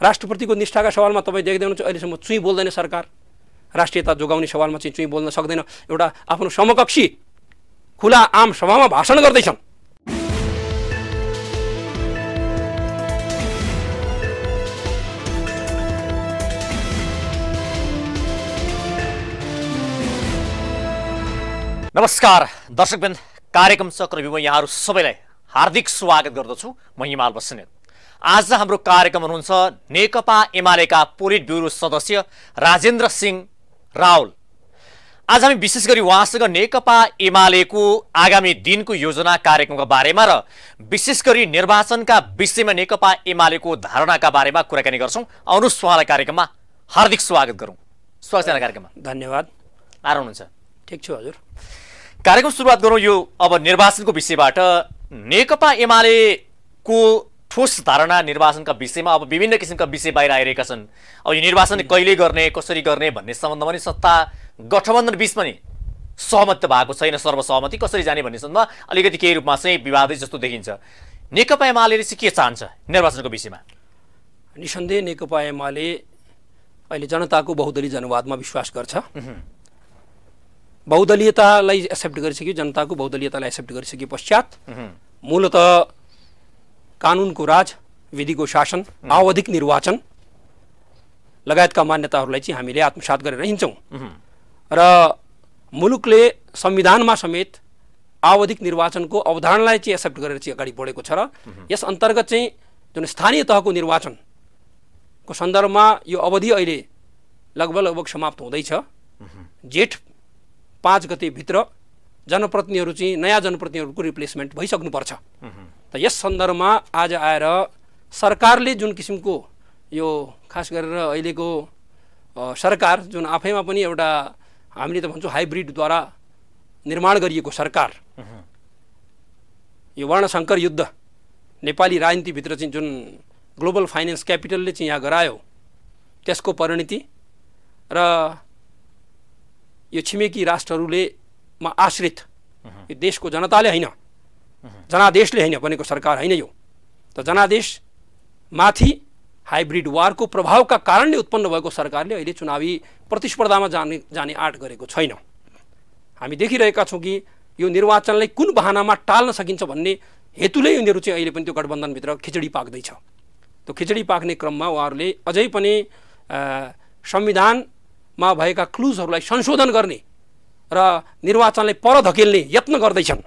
राष्ट्रप्रतिको निष्ठाका सवालमा तपाईँ देख्दै हुनुहुन्छ अहिलेसम्म चुई बोल्दैन सरकार। राष्ट्रियता जोगाउने सवालमा चाहिँ चुई बोल्न सक्दैन। एउटा आफ्नो समकक्षी खुला आम सभामा भाषण गर्दैछन्। नमस्कार दर्शकवृन्द, कार्यक्रम चक्रव्यूहमा यहाँहरू सबैलाई हार्दिक स्वागत गर्दछु। म हिमाल बस्नेत। आज हाम्रो कार्यक्रम हुनुहुन्छ नेकपा एमालेका पोलिट ब्युरो सदस्य राजेन्द्र सिंह रावल। आज हामी विशेष गरी उहाँसँग नेकपा एमालेको आगामी दिनको योजना कार्यक्रमका बारेमा र विशेष गरी निर्वाचनका विषयमा नेकपा एमालेको धारणाका बारेमा कुराकानी गर्छौँ। आउनुहोस् उहाँलाई कार्यक्रममा हार्दिक स्वागत गरौँ। स्वागत छ कार्यक्रममा। धन्यवाद। आएर हुनुहुन्छ? ठिक छु हजुर। कार्यक्रम सुरुवात गरौँ यो अब निर्वाचनको विषयबाट। नेकपा एमालेको ठोस धारणा निर्वाचनका विषयमा अब विभिन्न किसिमका विषय बाहिर आइरहेका छन्। अब यो निर्वाचन कहिले गर्ने, कसरी गर्ने भन्ने सम्बन्धमा पनि सत्ता गठबन्धन बीच पनि सहमति भएको छैन। सर्वसहमति कसरी जाने भन्ने सम्बन्धमा अलिकति केही रूपमा चाहिँ विवादै जस्तो देखिन्छ। नेकपा एमाले चाहिँ के चाहन्छ निर्वाचनको विषयमा? निसन्देह नेकपा एमाले अहिले जनताको बहुदलीय जनवादमा विश्वास गर्छ। बहुदलीयतालाई एक्सेप्ट गरिसक्यो। जनताको बहुदलीयतालाई एक्सेप्ट गरिसके पश्चात मूलतः कानुनको राज, विधिको शासन, आवधिक निर्वाचन लगायतका मान्यताहरूलाई चाहिँ हामीले आत्मसात गरेर हिँड्छौँ र मुलुकले संविधानमा समेत आवधिक निर्वाचनको अवधारणालाई चाहिँ एक्सेप्ट गरेर चाहिँ अगाडि बढेको छ र यस अन्तर्गत चाहिँ जुन स्थानीय तहको निर्वाचनको सन्दर्भमा यो अवधि अहिले लगभग समाप्त हुँदैछ। जेठ 5 गतेभित्र जनप्रतिनिधिहरू चाहिँ नयाँ जनप्रतिनिधिहरूको रिप्लेसमेन्ट भइसक्नुपर्छ। त यस सन्दर्भमा आज आएर सरकारले जुन किसिमको यो खास गरेर अहिलेको सरकार जुन आफैमा पनि एउटा हामीले त भन्छौँ हाइब्रिडद्वारा निर्माण गरिएको सरकार, यो वर्णशङ्कर युद्ध नेपाली राजनीतिभित्र चाहिँ जुन ग्लोबल फाइनेन्स क्यापिटलले चाहिँ यहाँ गरायो त्यसको परिणति र यो छिमेकी राष्ट्रहरूले मा आश्रित यो देशको जनताले होइन, जनादेशले होइन बनेको सरकार होइन यो। त जनादेश माथि हाइब्रिड वारको प्रभावका कारणले उत्पन्न भएको सरकारले अहिले चुनावी प्रतिस्पर्धामा जाने आँट गरेको छैन। हामी देखिरहेका छौँ कि यो निर्वाचनलाई कुन बहानामा टाल्न सकिन्छ भन्ने हेतुले यिनीहरू चाहिँ अहिले पनि त्यो गठबन्धनभित्र खिचडी पाक्दैछ। त्यो खिचडी पाक्ने क्रममा उहाँहरूले अझै पनि संविधानमा भएका क्लुजहरूलाई संशोधन गर्ने र निर्वाचनलाई पर धकेल्ने यत्न गर्दैछन्।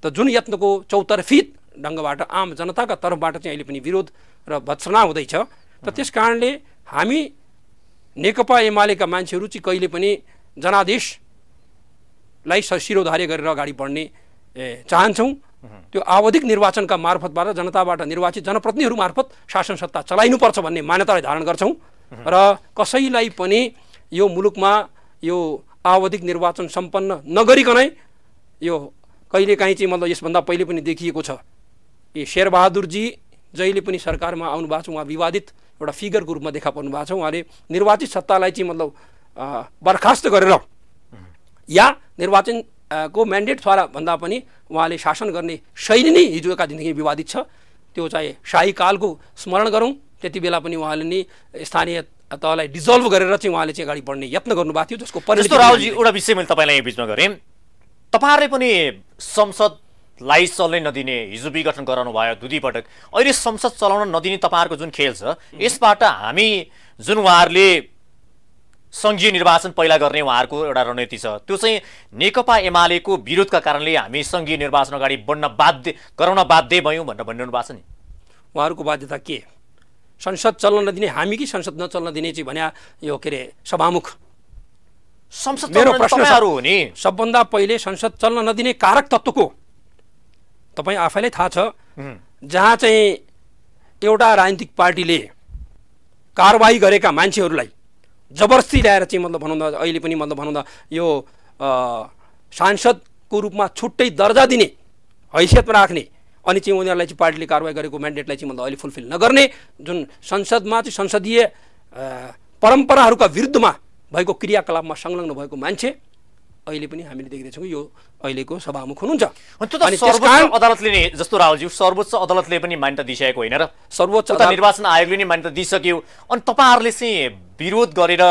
त जुन यत्नको चौतर्फी ढङ्गबाट आम जनताका तर्फबाट चाहिँ अहिले पनि विरोध र भत्सना हुँदैछ। त त्यस कारणले हामी नेकपा एमालेका मान्छेहरू चाहिँ कहिले पनि जनादेशलाई शिरोधार्य गरेर अगाडि बढ्ने चाहन्छौँ। त्यो आवधिक निर्वाचनका मार्फतबाट जनताबाट निर्वाचित जनप्रतिनिधिहरू मार्फत शासन सत्ता चलाइनुपर्छ भन्ने मान्यतालाई धारण गर्छौँ र कसैलाई पनि यो मुलुकमा यो आवधिक निर्वाचन सम्पन्न नगरिकनै यो कहिलेकाहीँ चाहिँ मतलब यसभन्दा पहिले पनि देखिएको छ। यो शेरबहादुरजी जहिले पनि सरकारमा आउनु भएको छ, उहाँ विवादित एउटा फिगरको रूपमा देखा पर्नु भएको छ। उहाँले निर्वाचित सत्तालाई चाहिँ मतलब बर्खास्त गरेर या निर्वाचनको म्यान्डेट द्वारा भन्दा पनि उहाँले शासन गर्ने शैली नै हिजोका दिनदेखि विवादित छ। त्यो चाहिँ शाही कालको स्मरण गरौँ, त्यति बेला पनि उहाँले नै स्थानीय तहलाई डिजल्भ गरेर चाहिँ उहाँले चाहिँ अगाडि बढ्ने यत्न गर्नुभएको थियो। जसको परिणति राहुलजी एउटा विषय मैले तपाईँलाई यो बिचमा गरेँ, तपाईँहरूले पनि संसदलाई चल्नै नदिने हिजो विघटन गराउनु भयो दुईपटक। अहिले संसद चलाउन नदिने तपाईँहरूको जुन खेल छ यसबाट हामी जुन उहाँहरूले सङ्घीय निर्वाचन पहिला गर्ने उहाँहरूको एउटा रणनीति छ, त्यो चाहिँ नेकपा एमालेको विरोधका कारणले हामी सङ्घीय निर्वाचन अगाडि गराउन बाध्य भयौँ भनेर भनिरहनु भएको छ नि। उहाँहरूको बाध्यता के? संसद चल्न नदिने हामी कि संसद नचल्न दिने चाहिँ भने यो के अरे सभामुख? संसद मेरो प्रश्न हो नि। सबभन्दा पहिले संसद चल्न नदिने कारक तत्त्वको तपाईँ आफैलाई थाहा छ, जहाँ चाहिँ एउटा राजनीतिक पार्टीले कारबाही गरेका मान्छेहरूलाई जबरजस्ती ल्याएर चाहिँ मतलब भनौँ न अहिले पनि मतलब भनौँ न यो सांसदको रूपमा छुट्टै दर्जा दिने हैसियतमा राख्ने अनि चाहिँ उनीहरूलाई चाहिँ पार्टीले कारबाही गरेको म्यान्डेटलाई चाहिँ मतलब अहिले फुलफिल नगर्ने जुन संसदमा चाहिँ संसदीय परम्पराहरूका विरुद्धमा भएको क्रियाकलापमा संलग्न भएको मान्छे अहिले पनि हामीले देखिरहेछौँ यो अहिलेको सभामुख हुनुहुन्छ। त्यो त सर्वोच्च अदालतले नै जस्तो राहुलजी सर्वोच्च अदालतले पनि मान्यता दिइसकेको होइन र सर्वोच्च निर्वाचन आयोगले नै मान्यता दिइसक्यो अनि तपाईँहरूले चाहिँ विरोध गरेर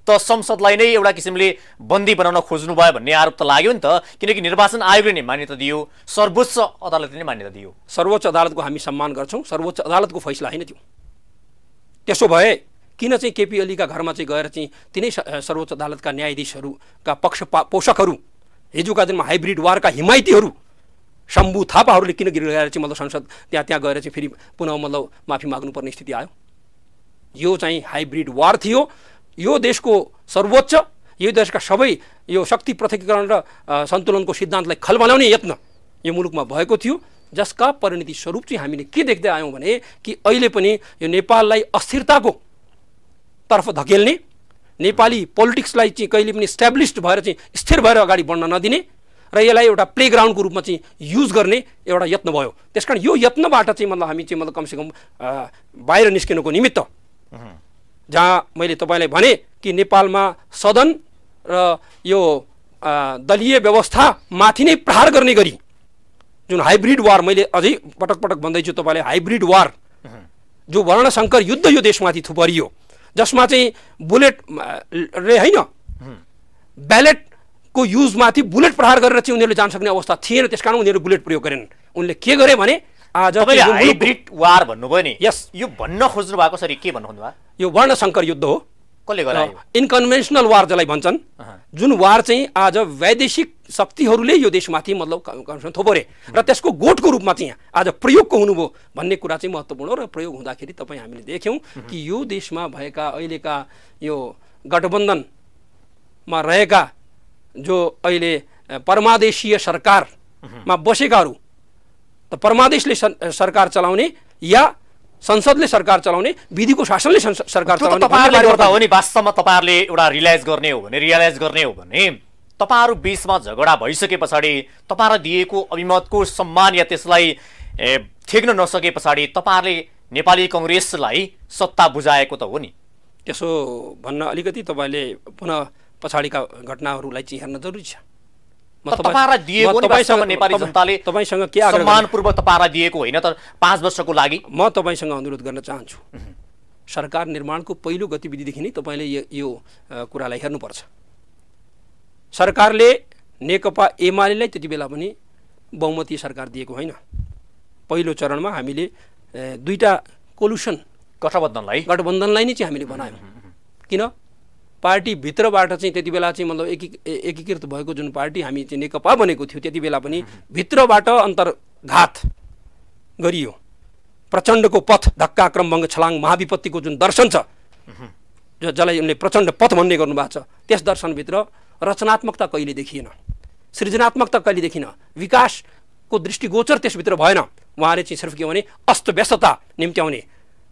त संसदलाई नै एउटा किसिमले बन्दी बनाउन खोज्नुभयो भन्ने आरोप त लाग्यो नि त, किनकि निर्वाचन आयोगले नै मान्यता दियो, सर्वोच्च अदालतले नै मान्यता दियो। सर्वोच्च अदालतको हामी सम्मान गर्छौँ, सर्वोच्च अदालतको फैसला होइन त्यो। त्यसो भए किन चाहिँ केपी ओलीका घरमा चाहिँ गएर चाहिँ तिनै सर्वोच्च अदालतका न्यायाधीशहरूका पोषकहरू, हिजोका दिनमा हाइब्रिड वारका हिमायतीहरू शम्भु थापाहरूले किन गएर चाहिँ मतलब संसद त्यहाँ गएर चाहिँ फेरि पुनः मतलब माफी माग्नुपर्ने स्थिति आयो? यो चाहिँ हाइब्रिड वार थियो। यो देशको सर्वोच्च, यो देशका सबै यो शक्ति पृथकीकरण र सन्तुलनको सिद्धान्तलाई खलबलाउने यत्न यो मुलुकमा भएको थियो, जसका परिणति स्वरूप चाहिँ हामीले के देख्दै आयौँ भने कि अहिले पनि यो नेपाललाई अस्थिरताको तर्फ धकेल्ने, नेपाली पोलिटिक्सलाई चाहिँ कहिले पनि स्ट्याब्लिस्ड भएर चाहिँ स्थिर भएर अगाडि बढ्न नदिने र यसलाई एउटा प्लेग्राउन्डको रूपमा चाहिँ युज गर्ने एउटा यत्न भयो। त्यसकारण यो यत्नबाट चाहिँ मतलब हामी चाहिँ मतलब कमसेकम बाहिर निस्किनुको निमित्त, जहाँ मैले तपाईँलाई भने कि नेपालमा सदन र यो दलीय व्यवस्थामाथि नै प्रहार गर्ने गरी जुन हाइब्रिड वार, मैले अझै पटक पटक भन्दैछु तपाईँलाई, हाइब्रिड वार जो वर्णशङ्कर युद्ध यो देशमाथि थुपरियो, जसमा चाहिँ बुलेट रे होइन ब्यालेटको युजमाथि बुलेट प्रहार गरेर चाहिँ उनीहरूले जान सक्ने अवस्था थिएन, त्यसकारण उनीहरू बुलेट प्रयोग गरेनन्। उनले के गरे भने आज हाइब्रिड वार भन्नुभयो नि, यस यो भन्न खोज्नु भएको सरी के भन्नु भयो? यो वर्णशङ्कर युद्ध हो। कसले गरायो? इनकन्भेन्सनल वार जसलाई भन्छन्, जुन वार चाहिँ आज वैदेशिक शक्तिहरूले यो देशमाथि मतलब थोपरे र त्यसको गोठको रूपमा चाहिँ आज प्रयोगको हुनुभयो भन्ने कुरा चाहिँ महत्त्वपूर्ण हो। र प्रयोग हुँदाखेरि तपाईँ हामीले देख्यौँ कि यो देशमा भएका अहिलेका यो गठबन्धनमा रहेका जो अहिले परमादेशीय सरकारमा बसेकाहरू, त परमादेशले सरकार चलाउने या संसदले सरकार चलाउने, विधिको शासनले सरकार चलाउने गर्दा हो नि। वास्तवमा तपाईँहरूले एउटा रियलाइज गर्ने हो भने तपाईँहरू बीचमा झगडा भइसके पछाडि तपाईँलाई दिएको अभिमतको सम्मान या त्यसलाई थेक्न नसके पछाडि तपाईँहरूले नेपाली कङ्ग्रेसलाई सत्ता बुझाएको त हो नि। त्यसो भन्न अलिकति तपाईँले पुनः पछाडिका घटनाहरूलाई चाहिँ हेर्न जरुरी छ। तपाईहरुलाई दिएको नि वास्तवमा नेपाली जनताले तपाईसँग के आग्रह सम्मानपूर्वक तपाईहरुलाई दिएको होइन त 5 वर्षको लागि म तपाईसँग अनुरोध गर्न चाहन्छु। सरकार निर्माणको पहिलो गतिविधिदेखि नै तपाईले यो कुरालाई हेर्नुपर्छ। सरकारले नेकपा एमालेलाई त्यति बेला पनि बहुमतीय सरकार दिएको होइन। पहिलो चरणमा हामीले दुईटा कोलुसन गठबन्धनलाई नै चाहिँ हामीले बनायौं। किन पार्टी भित्रबाट चाहिँ त्यति बेला चाहिँ मतलब एकीकृत भएको जुन पार्टी हामी चाहिँ नेकपा बनेको थियो त्यति बेला पनि भित्रबाट अन्तर्घात गरियो। प्रचण्डको पथ धक्का क्रमभङ्ग छलाङ महाविपत्तिको जुन दर्शन छ जसलाई उनले प्रचण्ड पथ भन्ने गर्नुभएको छ त्यस दर्शनभित्र रचनात्मकता कहिले देखिएन, सृजनात्मकता कहिले देखिन, विकासको दृष्टिगोचर त्यसभित्र भएन। उहाँले चाहिँ सिर्फ के भने अस्तव्यस्तता निम्त्याउने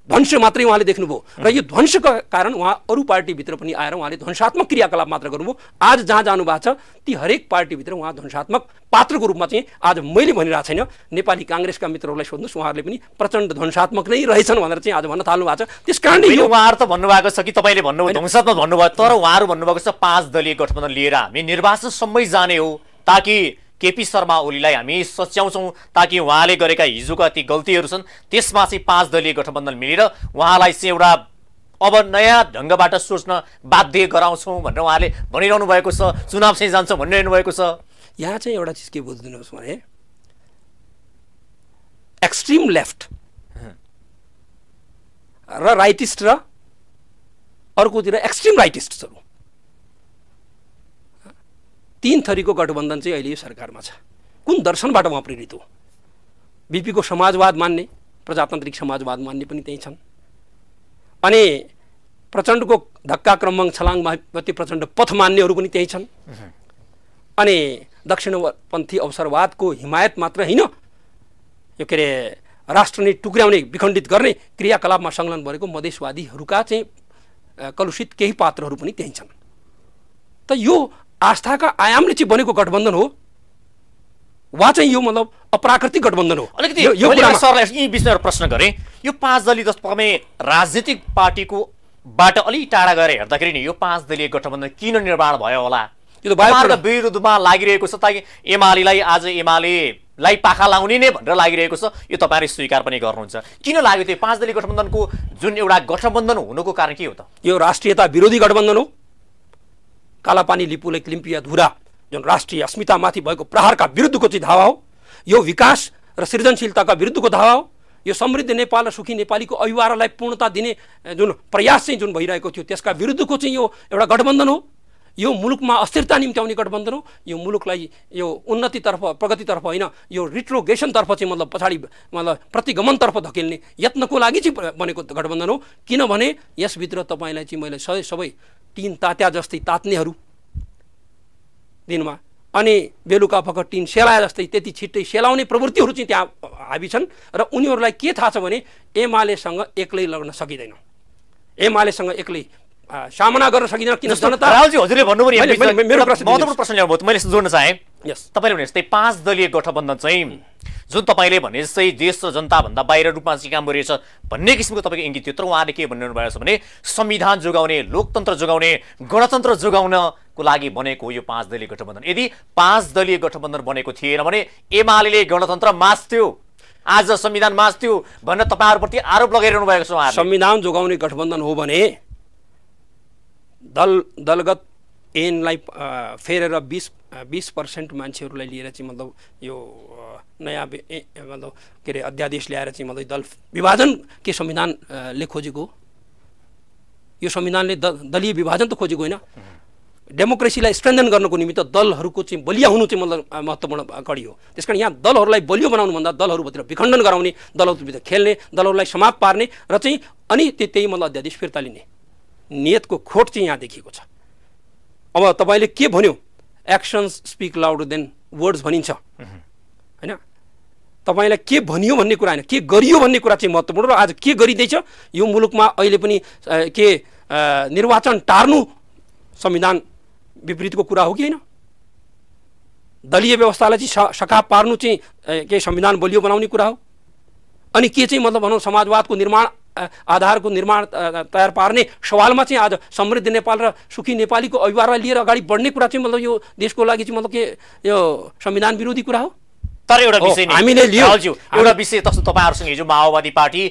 ध्वंस मात्रै उहाँले देख्नुभयो र यो ध्वंसको कारण उहाँ अरू पार्टीभित्र पनि आएर उहाँले ध्वंसात्मक क्रियाकलाप मात्र गर्नुभयो। आज जहाँ जानु भएको छ ती हरेक पार्टीभित्र उहाँ ध्वंसात्मक पात्रको रूपमा चाहिँ आज मैले भनिरहेको छैन, नेपाली काङ्ग्रेसका मित्रहरूलाई सोध्नुहोस् उहाँहरूले पनि प्रचण्ड ध्वंसात्मक नै रहेछन् भनेर चाहिँ आज भन्न थाल्नु भएको छ। त्यसकारणले यो उहाँहरू त भन्नुभएको छ कि तपाईँले भन्नुभयो ध्वंसात्मक भन्नुभयो, तर उहाँहरू भन्नुभएको छ 5 दलीय गठबन्धन लिएर हामी निर्वाचनसम्मै जाने हो ताकि केपी शर्मा ओलीलाई हामी सच्याउँछौँ, ताकि उहाँले गरेका हिजोका ती गल्तीहरू छन् त्यसमा चाहिँ 5 दलीय गठबन्धन मिलेर उहाँलाई चाहिँ एउटा अब नयाँ ढङ्गबाट सोच्न बाध्य गराउँछौँ भनेर उहाँले भनिरहनु भएको छ, चुनाव चाहिँ जान्छ भनिरहनु भएको छ। यहाँ चाहिँ एउटा चिज के बुझिदिनुहोस् भने एक्सट्रिम लेफ्ट र राइटिस्ट र अर्कोतिर एक्सट्रिम राइटिस्टहरू तीन थरीको गठबन्धन चाहिँ अहिले यो सरकारमा छ। कुन दर्शनबाट उहाँ प्रेरित हो? बीपीको समाजवाद मान्ने, प्रजातान्त्रिक समाजवाद मान्ने पनि त्यही छन्। अनि प्रचण्डको धक्का क्रमभङ्ग छलाङ महाविपत्ति प्रचण्ड पथ मान्नेहरू पनि त्यही छन्। अनि दक्षिणपन्थी अवसरवादको हिमायत मात्र होइन, यो के अरे राष्ट्र नै टुक्र्याउने विखण्डित गर्ने क्रियाकलापमा संलग्न भएको मधेसवादीहरूका चाहिँ कलुषित केही पात्रहरू पनि त्यही छन्। त यो आस्थाका आयामले चाहिँ बनेको गठबन्धन हो वा चाहिँ यो मतलब अप्राकृतिक गठबन्धन हो? अलिकति यो कुरामा सरलाई यी विषयमा प्रश्न गरे। यो 5 दलीय तपाईँ राजनीतिक पार्टीको बाट अलि टाढा गएर हेर्दाखेरि नि यो 5 दलीय गठबन्धन किन निर्माण भयो होला? यो त बायो तपाईँहरूको विरुद्धमा लागिरहेको छ ताकि एमालेलाई आज एमालेलाई पाखा लाउने नै भनेर लागिरहेको छ, यो तपाईँहरूले स्वीकार पनि गर्नुहुन्छ। किन लाग्यो त्यो 5 दलीय गठबन्धनको जुन एउटा गठबन्धन हुनुको कारण के हो त? यो राष्ट्रियता विरोधी गठबन्धन हो। कालापानी लिपुले क्लिम्पिया धुरा जुन राष्ट्रिय अस्मितामाथि भएको प्रहारका विरुद्धको चाहिँ धावा हो। यो विकास र सृजनशीलताका विरुद्धको धावा हो। यो समृद्ध नेपाल र सुखी नेपालीको अभिवारलाई पूर्णता दिने जुन प्रयास चाहिँ जुन भइरहेको थियो त्यसका विरुद्धको चाहिँ यो एउटा गठबन्धन हो। यो मुलुकमा अस्थिरता निम्त्याउने गठबन्धन हो। यो मुलुकलाई यो उन्नतितर्फ प्रगतितर्फ होइन यो रिट्रोग्रेसनतर्फ चाहिँ मतलब पछाडि मतलब प्रतिगमनतर्फ धकेल्ने यत्नको लागि चाहिँ बनेको गठबन्धन हो। किनभने यसभित्र तपाईँलाई चाहिँ मैले सबै टिन तात्या जस्तै तात्नेहरू दिनमा अनि बेलुका फक टिन सेलाए जस्तै त्यति छिट्टै सेलाउने प्रवृत्तिहरू चाहिँ त्यहाँ हाबी छन् र उनीहरूलाई के थाहा छ भने एमालेसँग एक्लै लड्न सकिँदैन, एमालेसँग एक्लै सामना गर्न सकिँदैन। किन जनता राहुलजी हजुरले भन्नुभयो मेरो प्रश्न महत्त्वपूर्ण प्रश्न ल्याउनु मैले जोड्न चाहेँ। यस तपाईँले भने जस्तै 5 दलीय गठबन्धन चाहिँ जुन तपाईँले भने जस्तै देश र जनताभन्दा बाहिर रूपमा चाहिँ काम गरिरहेछ भन्ने किसिमको तपाईँको इङ्गित थियो, तर उहाँले के भन्नु भएको छ भने संविधान जोगाउने, लोकतन्त्र जोगाउने, गणतन्त्र जोगाउनको लागि बनेको हो यो 5 दलीय गठबन्धन। यदि 5 दलीय गठबन्धन बनेको थिएन भने एमाले गणतन्त्र मास्थ्यो, आज संविधान मास्थ्यो भनेर तपाईँहरूप्रति आरोप लगाइरहनु भएको छ उहाँहरूले। संविधान जोगाउने गठबन्धन हो भने दलगत ऐनलाई फेरेर 20% मान्छेहरूलाई लिएर चाहिँ मतलब यो नयाँ मतलब के अरे अध्यादेश ल्याएर चाहिँ मतलब दल विभाजन के संविधानले खोजेको हो? यो संविधानले दलीय विभाजन त खोजेको होइन। डेमोक्रेसीलाई स्ट्रेन्थन गर्नको निमित्त दलहरूको चाहिँ बलिया हुनु चाहिँ मतलब महत्त्वपूर्ण कडी हो। त्यसकारण यहाँ दलहरूलाई बलियो बनाउनुभन्दा दलहरूभित्र विखण्डन गराउने, दलहरूभित्र खेल्ने, दलहरूलाई समाप्त पार्ने र चाहिँ अनि त्यही मतलब अध्यादेश फिर्ता लिने नियतको खोट चाहिँ यहाँ देखिएको छ। अब तपाईँले के भन्यो actions speak louder than words भनिन्छ होइन। तपाईँलाई के भनियो भन्ने कुरा होइन, के गरियो भन्ने कुरा चाहिँ महत्त्वपूर्ण। र आज के गरिँदैछ यो मुलुकमा अहिले पनि के निर्वाचन टार्नु संविधान विपरीतको कुरा हो कि होइन? दलीय व्यवस्थालाई चाहिँ सकाप पार्नु चाहिँ के संविधान बलियो बनाउने कुरा हो? अनि के चाहिँ मतलब भनौँ समाजवादको निर्माण आधारको निर्माण तयार पार्ने सवालमा चाहिँ आज समृद्ध नेपाल र सुखी नेपालीको अभिवारलाई लिएर अगाडि बढ्ने कुरा चाहिँ मतलब यो देशको लागि चाहिँ मतलब के यो संविधान विरोधी कुरा हो? तर एउटा विषय हामीले लियो एउटा विषय तस्तो तपाईँहरूसँग हिजो माओवादी पार्टी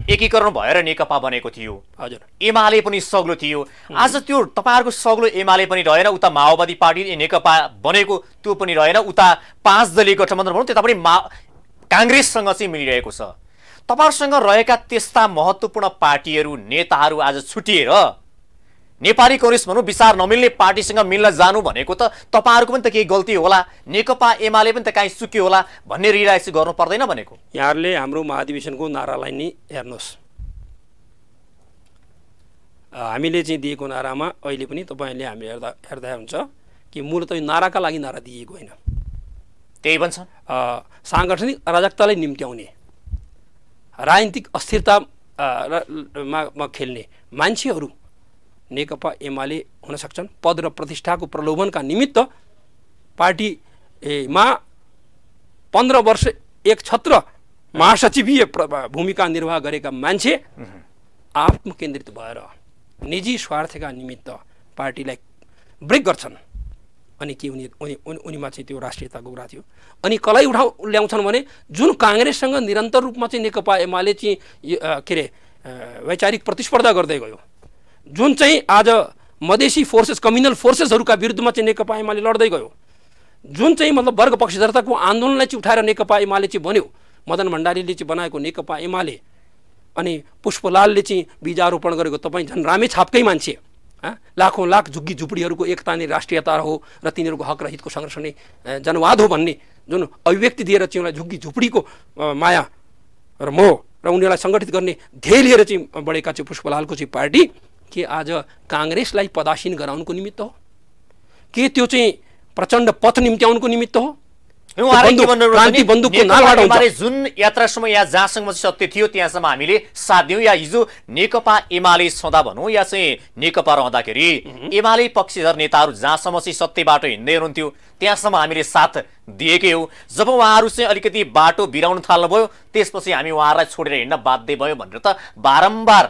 एकीकरण भएर नेकपा बनेको थियो, हजुर एमाले पनि सग्लो थियो। आज त्यो तपाईँहरूको सग्लो एमाले पनि रहेन, उता माओवादी पार्टी नेकपा बनेको त्यो पनि रहेन, उता 5 दलीय गठबन्धन भनौँ त्यता पनि काङ्ग्रेससँग चाहिँ मिलिरहेको छ। तपाईहरुसँग रहेका त्यस्ता महत्त्वपूर्ण पार्टीहरू नेताहरू आज छुटिएर नेपाली कांग्रेस भनौं विचार नमिल्ने पार्टीसँग मिल्न जानु भनेको त तपाईहरुको पनि त केही गल्ती होला, नेकपा एमाले पनि त काहीँ चुक्यो होला भन्ने रियलाइज गर्नु पर्दैन भनेको। यहाँहरुले हाम्रो महाधिवेशनको नारालाई नि हेर्नुस्, हामीले चाहिँ दिएको नारामा अहिले पनि तपाईहरुले हामी हेर्दा हुन्छ कि मूलतः यो नाराका लागि नारा दिएको हैन, त्यही भन्छ सांगठनिक अराजकतालाई निम्त्याउने, राजनीतिक अस्थिरता मा खेल्ने मान्छेहरू नेकपा एमाले हुन सक्छन्। पद र प्रतिष्ठाको प्रलोभनका निमित्त पार्टीमा 15 वर्ष एक छत्र महासचिवीय भूमिका निर्वाह गरेका मान्छे आत्मकेन्द्रित भएर निजी स्वार्थका निमित्त पार्टीलाई ब्रेक गर्छन्। अनि के उनीमा चाहिँ त्यो राष्ट्रियताको कुरा थियो। अनि कलाई ल्याउँछन् भने जुन कांग्रेससँग निरन्तर रूपमा चाहिँ नेकपा एमाले चाहिँ के अरे वैचारिक प्रतिस्पर्धा गर्दै गयो, जुन चाहिँ आज मधेसी फोर्सेस कम्युनल फोर्सेसहरूका विरुद्धमा चाहिँ नेकपा एमाले लड्दै गयो, जुन चाहिँ मतलब वर्ग पक्षधरताको आन्दोलनलाई चाहिँ उठाएर नेकपा एमाले चाहिँ बन्यो, मदन भण्डारीले चाहिँ बनाएको नेकपा एमाले, अनि पुष्पलालले चाहिँ बीजारोपण गरेको तपाईँ झन् रामे छापकै मान्छे, लाखौं लाख झुग्गी झुपडीहरूको एकता नै राष्ट्रियता हो र तिनीहरूको हक र हितको संरक्षण नै जनवाद हो भन्ने जुन अभिव्यक्ति दिएर चाहिँ उनीलाई झुग्गी झुपडीको माया र मोह र उनीहरूलाई सङ्गठित गर्ने ध्येय लिएर चाहिँ बढेका चाहिँ पुष्पलालको चाहिँ पार्टी के आज कांग्रेसलाई पदासीन गराउनको निमित्त हो के त्यो चाहिँ प्रचण्ड पथ निम्त्याउनको निमित्त हो? क्रान्ति बन्दुकको नालबाट हुन्छ। जुन यात्रासम्म या जहाँसम्म सत्य थियो त्यहाँसम्म हामीले साथ दियौँ, या हिजो नेकपा एमाले छँदा भनौँ या चाहिँ नेकपा रहँदाखेरि एमाले पक्षधर नेताहरू जहाँसम्म चाहिँ सत्य बाटो हिँड्दै हुनुहुन्थ्यो त्यहाँसम्म हामीले साथ दिएकै हो। जब उहाँहरू चाहिँ अलिकति बाटो बिराउन थाल्नुभयो त्यसपछि हामी उहाँहरूलाई छोडेर हिँड्न बाध्य भयो भनेर त बारम्बार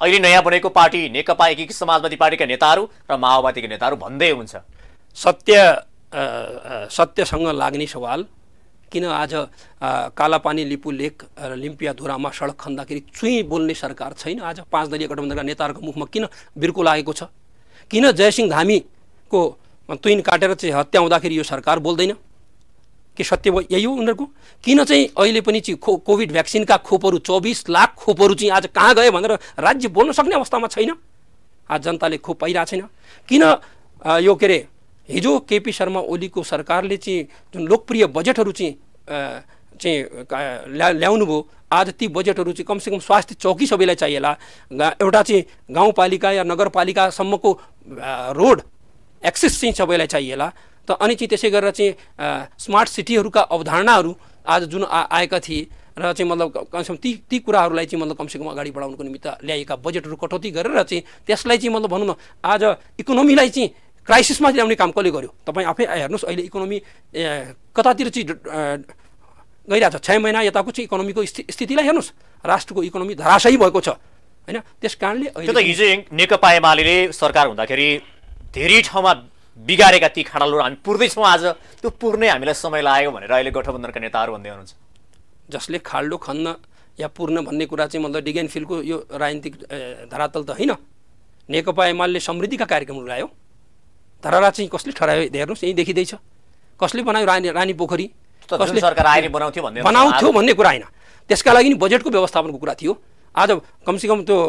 अहिले नयाँ बनेको पार्टी नेकपा एकीकृत समाजवादी पार्टीका नेताहरू र माओवादीका नेताहरू भन्दै हुन्छ। सत्यसँग लाग्ने सवाल किन आज कालापानी लिपु लेक लिम्पियाधुरामा सडक खन्दाखेरि चुई बोल्ने सरकार छैन? आज 5 दलीय गठबन्धनका नेताहरूको मुखमा किन बिर्को लागेको छ? किन जयसिंह धामीको तुइन काटेर चाहिँ हत्या हुँदाखेरि यो सरकार बोल्दैन? के सत्य यही हो उनीहरूको? किन चाहिँ अहिले पनि चाहिँ कोभिड भ्याक्सिनका खोपहरू 24 लाख खोपहरू चाहिँ आज कहाँ गए भनेर राज्य बोल्न सक्ने अवस्थामा छैन? आज जनताले खोप पाइरहेको छैन। किन यो के अरे हिजो केपी शर्मा ओलीको सरकारले चाहिँ जुन लोकप्रिय बजेटहरू चाहिँ ल्याउनु भयो, आज ती बजेटहरू चाहिँ कमसेकम स्वास्थ्य चौकी सबैलाई चाहिएला, एउटा चाहिँ गाउँपालिका या नगरपालिकासम्मको रोड एक्सेस चाहिँ सबैलाई चाहिएला। त अनि चाहिँ त्यसै गरेर चाहिँ स्मार्ट सिटीहरूका अवधारणाहरू आज जुन आएका थिए र चाहिँ मतलब कमसेकम ती कुराहरूलाई चाहिँ मतलब कमसेकम अगाडि बढाउनको निमित्त ल्याएका बजेटहरू कटौती गरेर चाहिँ त्यसलाई चाहिँ मतलब भनौँ न आज इकोनोमीलाई चाहिँ क्राइसिसमा ल्याउने काम कसले गर्यो? तपाईँ आफै हेर्नुहोस् अहिले इकोनोमी कतातिर चाहिँ गइरहेछ। 6 महिना यताको चाहिँ इकोनोमीको स्थितिलाई हेर्नुहोस्, राष्ट्रको इकोनोमी धराशायी भएको छ होइन? त्यस कारणले त्यो त हिजो नेकपा एमाले सरकार हुँदाखेरि धेरै ठाउँमा बिगारेका ती खाडालहरू हामी पुर्दैछौँ, आज त्यो पुर्ने हामीलाई समय लाग्यो भनेर अहिले गठबन्धनका नेताहरू भन्दै हुनुहुन्छ। जसले खाल्डो खन्न या पूर्ण भन्ने कुरा चाहिँ मतलब डिगेन फिलको यो राजनीतिक धरातल त होइन। नेकपा एमाले समृद्धिका कार्यक्रमहरू ल्यायो, धरहरा चाहिँ कसले ठहरायो हेर्नुहोस्, यहीँ देखिँदैछ। कसले बनायो? रानी पोखरी कसले सरकार आएर बनाउँथ्यो भन्ने कुरा होइन, त्यसका लागि नि बजेटको व्यवस्थापनको कुरा थियो। आज कमसेकम त्यो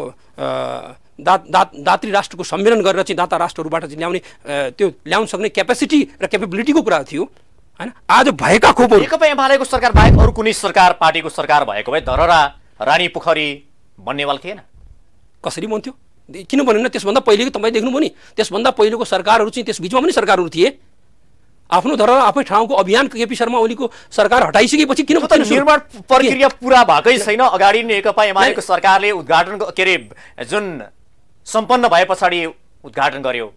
दात्री राष्ट्रको सम्मेलन गरेर चाहिँ दाता राष्ट्रहरूबाट चाहिँ ल्याउने त्यो ल्याउन सक्ने क्यापेसिटी र क्यापेबिलिटीको कुरा थियो होइन। आज भएका खोपहरू नेकपा एमालेको सरकार बाहेक अरू कुनै सरकार पार्टीको सरकार भएको भए धरहरा रानी पोखरी बन्नेवाल थिएन? कसरी बन्थ्यो? किन बनेन? त्यसभन्दा पहिलेको तपाईँ देख्नुभयो नि, त्यसभन्दा पहिलेको सरकारहरू चाहिँ त्यस बिचमा पनि सरकारहरू थिए। आफ्नो धरहरा आफै ठाउँको अभियान केपी शर्मा ओलीको सरकार हटाइसकेपछि किन निर्माण प्रक्रिया पुरा भएकै छैन? अगाडि नेकपा एमालेको सरकारले उद्घाटन के अरे जुन सम्पन्न भए पछाडि उद्घाटन गर्यो,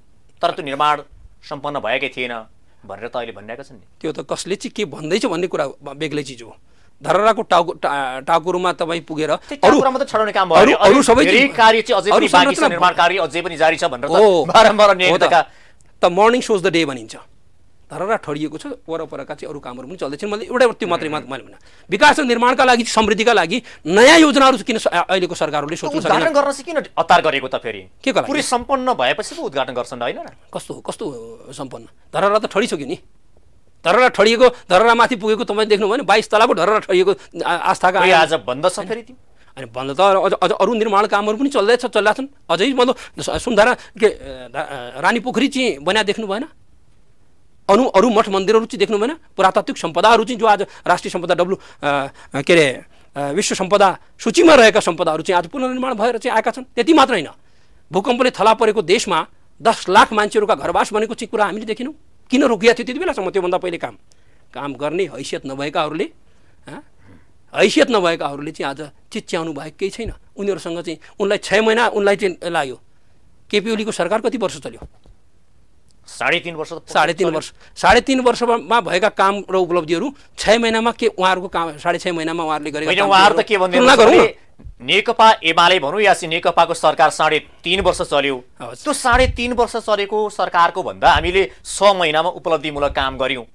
तर त्यो निर्माण सम्पन्न भएकै थिएन भनेर त अहिले भनिरहेका छन् नि। त्यो त कसले चाहिँ के भन्दैछ भन्ने कुरा बेग्लै चिज हो। धरहराको टाकुरुमा तपाईँ पुगेर टाकुरामा त छडाउने काम भयो, अरू सबै कार्य चाहिँ अझै पनि बाँकी छ, निर्माण कार्य अझै पनि जारी छ भनेर बारम्बार त मर्निङ सोज द डे भनिन्छ। धरहरा ठडिएको छ, वरपरका चाहिँ अरू कामहरू पनि चल्दैछन्। मैले एउटा त्यो मात्रै मैले भने विकास र निर्माणका लागि समृद्धिका लागि नयाँ योजनाहरू किन अहिलेको सरकारहरूले सोच्नु सक्दैन? उद्घाटन गर्न चाहिँ किन हतार गरेको त? फेरि के गर्ला? पुरै सम्पन्न भएपछि पो उद्घाटन गर्छन् होइन र? कस्तो सम्पन्न? धरहरा त ठडिसक्यो नि। धरहरा ठडिएको, धरहरामाथि पुगेको तपाईँ देख्नु भयो नि, 22 तलाको धरहरा ठडिएको आस्थाका आज बन्द छ फेरि त्यो। अनि बन्द त अझ अरू निर्माण कामहरू पनि चलिरहेका छन्। अझै मतलब सुन्धारा के रानी पोखरी चाहिँ बना देख्नु भएन? अरू मठ मन्दिरहरू चाहिँ देख्नु भएन? पुरातात्विक सम्पदाहरू चाहिँ जो आज राष्ट्रिय सम्पदा के अरे विश्व सम्पदा सूचीमा रहेका सम्पदाहरू चाहिँ आज पुनर्निर्माण भएर चाहिँ आएका छन्। त्यति मात्र होइन, भूकम्पले थला परेको देशमा 10 लाख मान्छेहरूका घरवास बनेको चाहिँ कुरा हामीले देखेनौँ। किन रोकिया थियो त्यति बेलासम्म? त्योभन्दा पहिले काम गर्ने हैसियत नभएकाहरूले चाहिँ आज चिच्याउनु भएको केही छैन। उनीहरूसँग चाहिँ उनलाई 6 महिना उनलाई चाहिँ लाग्यो। केपी ओलीको सरकार कति वर्ष चल्यो? 3.5 वर्ष। 3.5 वर्षमा भएका काम र उपलब्धिहरू 6 महिनामा के उहाँहरूको काम 6.5 महिनामा उहाँहरूले गरेका? उहाँहरू त के भन्दै नेकपा एमाले भनौँ या नेकपाको सरकार 3.5 वर्ष चल्यो। त्यो 3.5 वर्ष चलेको सरकारको भन्दा हामीले 6 महिनामा उपलब्धिमूलक काम गर्यौँ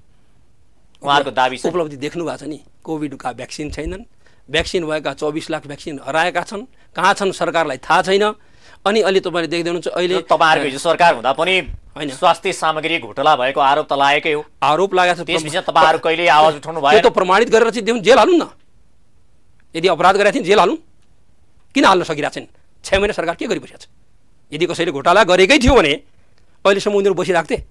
उहाँहरूको दाबी छ। उपलब्धि देख्नु भएको छ नि, कोभिडका भ्याक्सिन छैनन्, भ्याक्सिन भएका 24 लाख भ्याक्सिन हराएका छन्, कहाँ छन् सरकारलाई थाहा छैन। अनि अहिले तपाईँले देख्दै हुनुहुन्छ अहिले तपाईँहरूको हिजो सरकार हुँदा पनि होइन स्वास्थ्य सामग्री घोटाला भएको आरोप त लागेकै हो। आरोप लागेको छ, त्यसपछि तपाईँहरू कहिले आवाज उठाउनु भयो? त्यो त प्रमाणित गरेर चाहिँ जेल हालौँ न। यदि अपराध गरेका थिए जेल हालौँ, किन हाल्न सकिरहेको छैन? 6 महिना सरकार के गरिबसेको छ? यदि कसैले घोटाला गरेकै थियो भने अहिलेसम्म उनीहरू बसिरहेको थिए।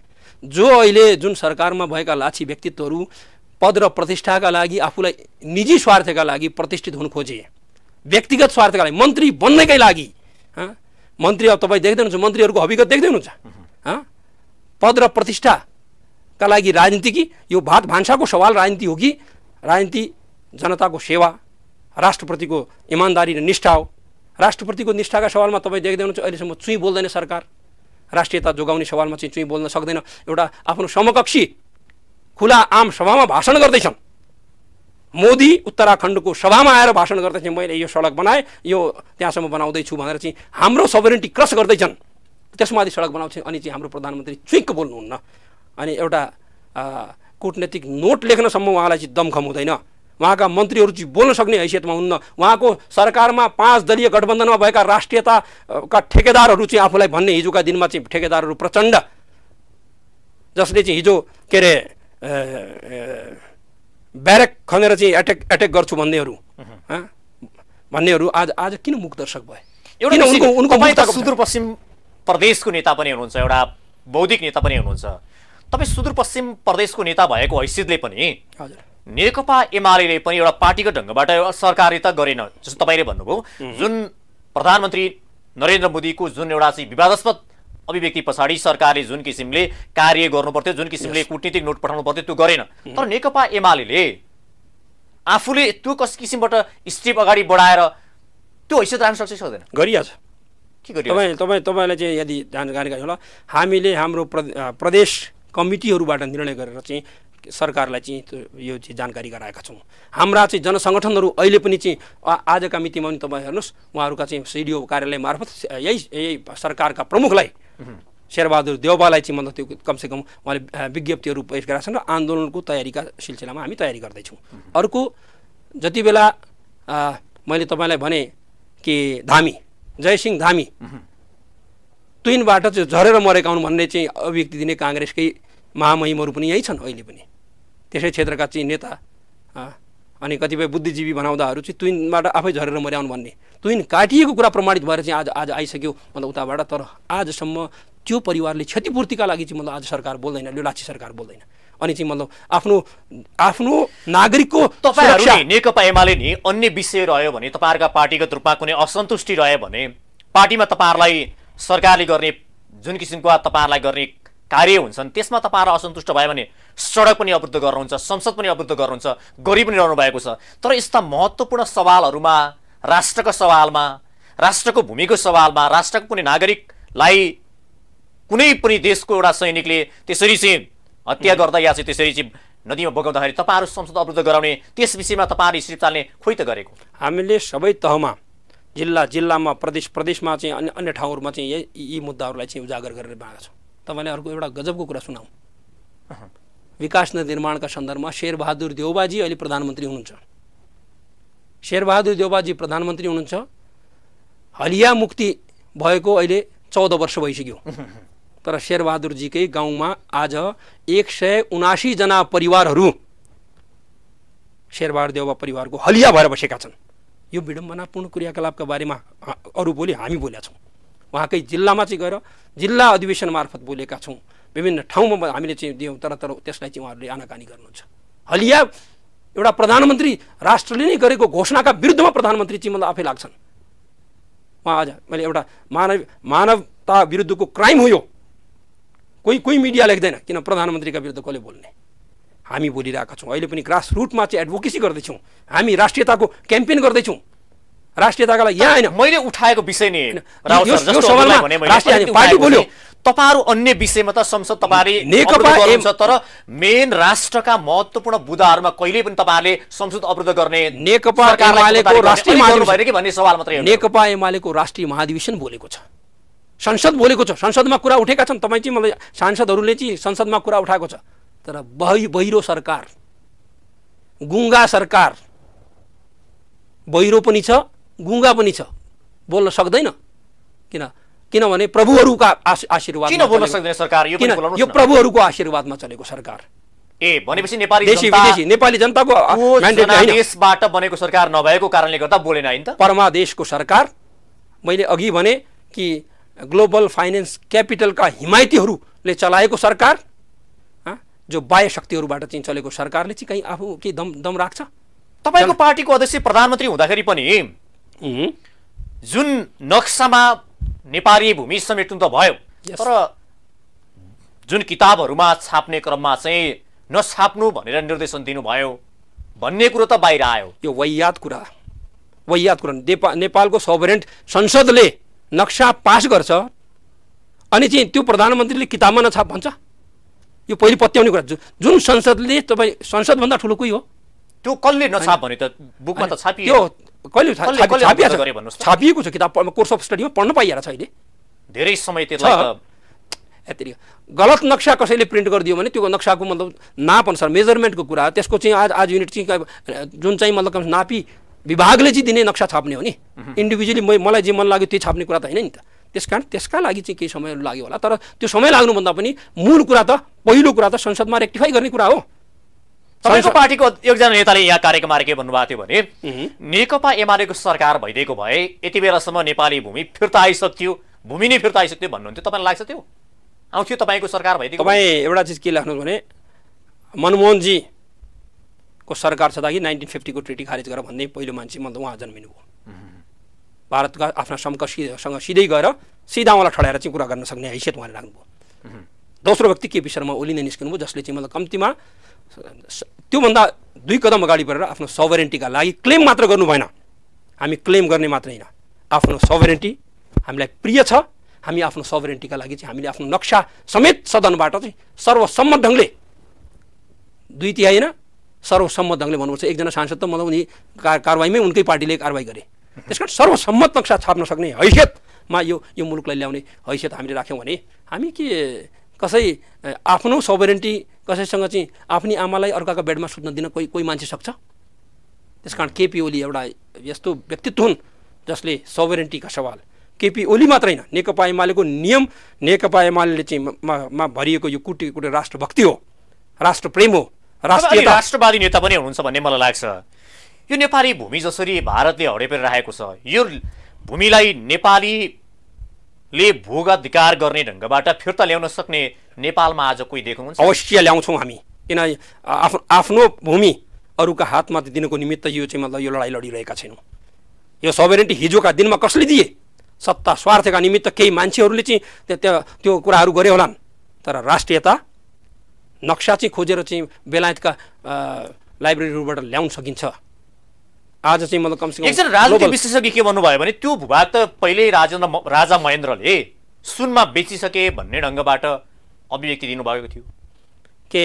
जो अहिले जुन सरकारमा भएका लाछी व्यक्तित्वहरू पद र प्रतिष्ठाका लागि आफूलाई निजी स्वार्थका लागि प्रतिष्ठित हुन खोजे, व्यक्तिगत स्वार्थका लागि मन्त्री बन्नकै लागि मन्त्री, अब तपाईँ देख्दै हुनुहुन्छ मन्त्रीहरूको हविगत देख्दै हुनुहुन्छ। पद र प्रतिष्ठाका लागि राजनीति कि यो भात भान्साको सवाल राजनीति हो कि राजनीति जनताको सेवा, राष्ट्रप्रतिको इमान्दारी र निष्ठा हो? राष्ट्रप्रतिको निष्ठाका सवालमा तपाईँ देख्दै हुनुहुन्छ अहिलेसम्म चुई बोल्दैन सरकार। राष्ट्रियता जोगाउने सवालमा चाहिँ चुई बोल्न सक्दैन। एउटा आफ्नो समकक्षी खुला आम सभामा भाषण गर्दैछन्। मोदी उत्तराखण्डको सभामा आएर भाषण गर्दैछन्, मैले यो सडक बनाएँ, यो त्यहाँसम्म बनाउँदैछु भनेर चाहिँ हाम्रो सभरेन्टी क्रस गर्दैछन्। त्यसमाथि सडक बनाउँछ अनि चाहिँ हाम्रो प्रधानमन्त्री चुइक्क बोल्नुहुन्न। अनि एउटा कूटनीतिक नोट लेख्नसम्म उहाँलाई चाहिँ दमखम हुँदैन। उहाँका मन्त्रीहरू चाहिँ बोल्न सक्ने हैसियतमा हुन्न। उहाँको सरकारमा 5 दलीय गठबन्धनमा भएका राष्ट्रियताका ठेकेदारहरू चाहिँ आफूलाई भन्ने हिजोका दिनमा चाहिँ ठेकेदारहरू प्रचण्ड, जसले चाहिँ हिजो के अरे ब्यारेक खनेर चाहिँ एटेक गर्छु भन्नेहरू आज किन मुखदर्शक भए? एउटा सुदूरपश्चिम प्रदेशको नेता पनि हुनुहुन्छ, एउटा बौद्धिक नेता पनि हुनुहुन्छ। तपाईँ सुदूरपश्चिम प्रदेशको नेता भएको हैसियतले पनि नेकपा एमाले पनि एउटा पार्टीको ढङ्गबाट सरकारिता गरेन, जस्तो तपाईँले भन्नुभयो। जुन प्रधानमन्त्री नरेन्द्र मोदीको जुन एउटा चाहिँ विवादास्पद अभिव्यक्ति पछाडि सरकारले जुन किसिमले कार्य गर्नुपर्थ्यो, जुन किसिमले कूटनीतिक नोट पठाउनु पर्थ्यो, त्यो गरेन। तर नेकपा एमाले आफूले त्यो कस किसिमबाट स्टेप अगाडि बढाएर त्यो हैसियत राख्न सक्छ सक्दैन? गरिहाल्छ। के गरिहाल्छ? तपाईँलाई चाहिँ यदि जानकारी होला, हामीले हाम्रो प्रदेश कमिटीहरूबाट निर्णय गरेर चाहिँ सरकारलाई चाहिँ यो चाहिँ जानकारी गराएका छौँ। हाम्रा चाहिँ जनसङ्गठनहरू अहिले पनि चाहिँ आजका मितिमा पनि तपाईँ हेर्नुहोस्, उहाँहरूका चाहिँ सिडिओ कार्यालय मार्फत यही सरकारका प्रमुखलाई शेरबहादुर देउबालाई चाहिँ मतलब त्यो कमसेकम उहाँले विज्ञप्तिहरू पेश गरेका छन् र आन्दोलनको तयारीका सिलसिलामा हामी तयारी गर्दैछौँ। अर्को जति बेला मैले तपाईँलाई भने कि धामी जयसिंह धामी तुइनबाट चाहिँ झरेर मरेका हुन् भन्ने चाहिँ अभिव्यक्ति दिने काङ्ग्रेसकै महामहिमहरू पनि यही छन् अहिले पनि, त्यसै क्षेत्रका चाहिँ नेता अनि कतिपय बुद्धिजीवी बनाउँदाहरू चाहिँ तुइनबाट आफै झरेर मर्याउन् भन्ने, तुइन काटिएको कुरा प्रमाणित भएर चाहिँ आज आइसक्यो मतलब उताबाट। तर आजसम्म त्यो परिवारले क्षतिपूर्तिका लागि चाहिँ मतलब आज सरकार बोल्दैन, लाठी सरकार बोल्दैन। अनि चाहिँ मतलब आफ्नो नागरिकको तपाईँहरूले नेकपा एमाले नि अन्य विषय रह्यो भने, तपाईँहरूका पार्टीगत रूपमा कुनै असन्तुष्टि रह्यो भने पार्टीमा तपाईँहरूलाई सरकारले गर्ने जुन किसिमको तपाईँहरूलाई गर्ने कार्य हुन्छन् त्यसमा तपाईँहरू असन्तुष्ट भयो भने सडक पनि अवरुद्ध गर्नुहुन्छ, संसद पनि अवरुद्ध गर्नुहुन्छ, गरी पनि रहनु भएको छ। तर यस्ता महत्त्वपूर्ण सवालहरूमा, राष्ट्रको सवालमा, राष्ट्रको भूमिको सवालमा, राष्ट्रको कुनै नागरिकलाई कुनै पनि देशको एउटा सैनिकले त्यसरी चाहिँ हत्या गर्दा या चाहिँ त्यसरी चाहिँ नदीमा बगाउँदाखेरि तपाईँहरू संसद अवरुद्ध गराउने त्यस विषयमा तपाईँहरू स्ट्रिप चाल्ने खोइ त गरेको? हामीले सबै तहमा, जिल्लामा, प्रदेशमा चाहिँ अन्य ठाउँहरूमा चाहिँ यी मुद्दाहरूलाई चाहिँ उजागर गरेर बनाएका छौँ। तपाईँले अर्को एउटा गजबको कुरा सुनाऊ। विकास निर्माणका सन्दर्भमा शेरबहादुर देउबाजी अहिले प्रधानमन्त्री हुनुहुन्छ। शेरबहादुर देउबाजी प्रधानमन्त्री हुनुहुन्छ। हलिया मुक्ति भएको अहिले 14 वर्ष भइसक्यो। तर शेरबहादुरजीकै गाउँमा आज 179 जना परिवारहरू शेरबहादुर देउबा परिवारको हलिया भएर बसेका छन्। यो विडम्बनापूर्ण क्रियाकलापका बारेमा अरू बोले, हामी बोलेका छौँ। उहाँकै जिल्लामा चाहिँ गएर जिल्ला अधिवेशन मार्फत बोलेका छौँ। विभिन्न ठाउँमा हामीले चाहिँ दियौँ, तर त्यसलाई चाहिँ उहाँहरूले आनाकानी गर्नुहुन्छ। हलिया एउटा प्रधानमन्त्री, राष्ट्रले नै गरेको घोषणाका विरुद्धमा प्रधानमन्त्री चाहिँ मतलब आफै लाग्छन्। उहाँ आज मैले एउटा मानवता विरुद्धको क्राइम हो यो, कोही मिडिया लेख्दैन, किन प्रधानमन्त्रीका विरुद्ध कसले बोल्ने? हामी बोलिरहेका छौँ। अहिले पनि ग्रास रुटमा चाहिँ एडभोकेसी गर्दैछौँ, हामी राष्ट्रियताको क्याम्पेन गर्दैछौँ। राष्ट्रियताका लागि यहाँ होइन, मैले उठाएको विषय नि पार्टी बोल्यो। तपाईहरु अन्य विषयमा त संसद तपाईहरुले नेकपा गर्नुहुन्छ, तर मेन राष्ट्रका महत्त्वपूर्ण बुदाहरुमा कहिले पनि तपाईहरुले संसद अवरुद्ध गर्ने नेकपा एमालेको राष्ट्रिय महाधिवेशन भन्ने सवाल मात्रै हो। नेकपा एमालेको राष्ट्रिय महाधिवेशन बोलेको छ, संसद बोलेको छ, संसदमा कुरा उठेका छन्। तपाई चाहिँ मलाई सांसदहरूले चाहिँ संसदमा कुरा उठाएको छ, तर बहिरो सरकार, गुङ्गा सरकार, बहिरो पनि छ गुङ्गा पनि छ, बोल्न सक्दैन। किनभने प्रभुहरूका आशीर्वाद, किन बोल्न सक्दैन सरकार? यो प्रभुहरूको आशीर्वादमा चलेको सरकार। ए भनेपछि नेपाली नेपाली जनताको म्यान्डेट हैन, देशबाट बनेको सरकार नभएको कारणले गर्दा बोलेन हैन त। परमादेशको सरकार, मैले अघि भने कि ग्लोबल फाइनेन्स क्यापिटलका हिमायतीहरूले चलाएको सरकार, जो बाह्य शक्तिहरूबाट चाहिँ चलेको सरकारले चाहिँ कहीँ आफू के दम राख्छ? तपाईको पार्टीको अध्यक्ष प्रधानमन्त्री हुँदाखेरि पनि जुन नक्सामा नेपाली भूमि समेट्नु त भयो, तर जुन किताबहरूमा छाप्ने क्रममा चाहिँ नछाप्नु भनेर निर्देशन दिनुभयो भन्ने कुरो त बाहिर आयो। यो वाहियात कुरा। नेपालको सोभरेन्ट संसदले नक्सा पास गर्छ अनि चाहिँ त्यो प्रधानमन्त्रीले किताबमा नछाप भन्छ? यो पहिले पत्याउने कुरा। जुन संसदले तपाईँ, संसदभन्दा ठुलो कोही हो? त्यो कसले नछाप भने त बुकमा त छापियो, कहिले छापिएको छ? किताब कोर्स अफ स्टडीमा पढ्न पाइहाल्छ अहिले। धेरै समय त्यसलाई यति गलत नक्सा कसैले प्रिन्ट गरिदियो भने त्यो नक्साको मतलब नाप अनुसार मेजरमेन्टको कुरा त्यसको चाहिँ आज युनिट चाहिँ जुन चाहिँ मतलब नापी विभागले चाहिँ दिने नक्सा छाप्ने हो नि इन्डिभिजुअली मलाई जे मन लाग्यो त्यही छाप्ने कुरा त होइन नि त त्यसकारण त्यसका लागि चाहिँ केही समय लाग्यो होला तर त्यो समय लाग्नुभन्दा पनि मूल कुरा त पहिलो कुरा त संसदमा रेक्टिफाई गर्ने कुरा हो तपाईँको पार्टीको एकजना नेताले यहाँ कार्यक्रममा के भन्नुभएको थियो भने नेकपा एमालेको सरकार भइदिएको भए यति बेलासम्म नेपाली भूमि फिर्ता आइसक्थ्यो भूमि नै फिर्ता आइसक्थ्यो भन्नुहुन्थ्यो तपाईँलाई लाग्छ त्यो आउँथ्यो तपाईँको सरकार भइदिएको तपाईँ एउटा चिज के लाग्नुहोस् भने मनमोहनजीको सरकार छँदाखेरि 1950 को ट्रिटी खारेज गर भन्ने पहिलो मान्छे मतलब उहाँ जन्मिनु भयो भारतका आफ्ना समकक्षीसँग सिधै गएर सिधा उहाँलाई ठडाएर चाहिँ कुरा गर्न सक्ने हैसियत उहाँले राख्नुभयो दोस्रो व्यक्ति केपी शर्मा ओली नै निस्किनु भयो जसले चाहिँ मतलब कम्तीमा त्योभन्दा 2 कदम अगाडि बढेर आफ्नो सभरेन्टीका लागि क्लेम मात्र गर्नु भएन हामी क्लेम गर्ने मात्र होइन आफ्नो सभरेन्टी हामीलाई प्रिय छ हामी आफ्नो सभरेन्टीका लागि चाहिँ हामीले आफ्नो नक्सा समेत सदनबाट चाहिँ सर्वसम्मत ढङ्गले 2/3 होइन सर्वसम्मत ढङ्गले भन्नुपर्छ एकजना सांसद त मतलब उनी कारबाहीमै उनकै पार्टीले कारबाही गरे त्यसकारण सर्वसम्मत नक्सा छाप्न सक्ने हैसियतमा यो मुलुकलाई ल्याउने हैसियत हामीले राख्यौँ भने हामी के कसै आफ्नो सभरेन्टी कसैसँग चाहिँ आफ्नी आमालाई अर्काका बेडमा सुत्न दिन कोही मान्छे सक्छ त्यसकारण केपी ओली एउटा यस्तो व्यक्तित्व हुन् जसले सभरेन्टीका सवाल केपी ओली मात्र होइन नेकपा एमालेको नियम नेकपा एमाले चाहिँ मा भरिएको यो कुटे राष्ट्रभक्ति हो राष्ट्रप्रेम हो राष्ट्रवादी नेता पनि हुनुहुन्छ भन्ने मलाई लाग्छ यो नेपाली भूमि जसरी भारतले हडेपेर राखेको छ यो भूमिलाई नेपालीले भोगाधिकार गर्ने ढङ्गबाट फिर्ता ल्याउन सक्ने नेपालमा आज कोही देख्नुहुन्छ अवश्य ल्याउँछौँ हामी किन आफ्नो भूमि अरूका हातमा दिनको निमित्त यो चाहिँ मतलब यो लडाइँ लडिरहेका छैनौँ यो सभरेन्टी हिजोका दिनमा कसले दिए सत्ता स्वार्थका निमित्त केही मान्छेहरूले चाहिँ त्यो कुराहरू गरे होलान् तर राष्ट्रियता नक्सा चाहिँ खोजेर चाहिँ बेलायतका लाइब्रेरीबाट ल्याउन सकिन्छ आज चाहिँ मतलब कमसेकम एकजना राजनीतिक विशेषज्ञ के भन्नुभयो भने त्यो भूभाग त पहिल्यै राजा महेन्द्रले सुनमा बेचिसके भन्ने ढङ्गबाट अभिव्यक्ति दिनुभएको थियो के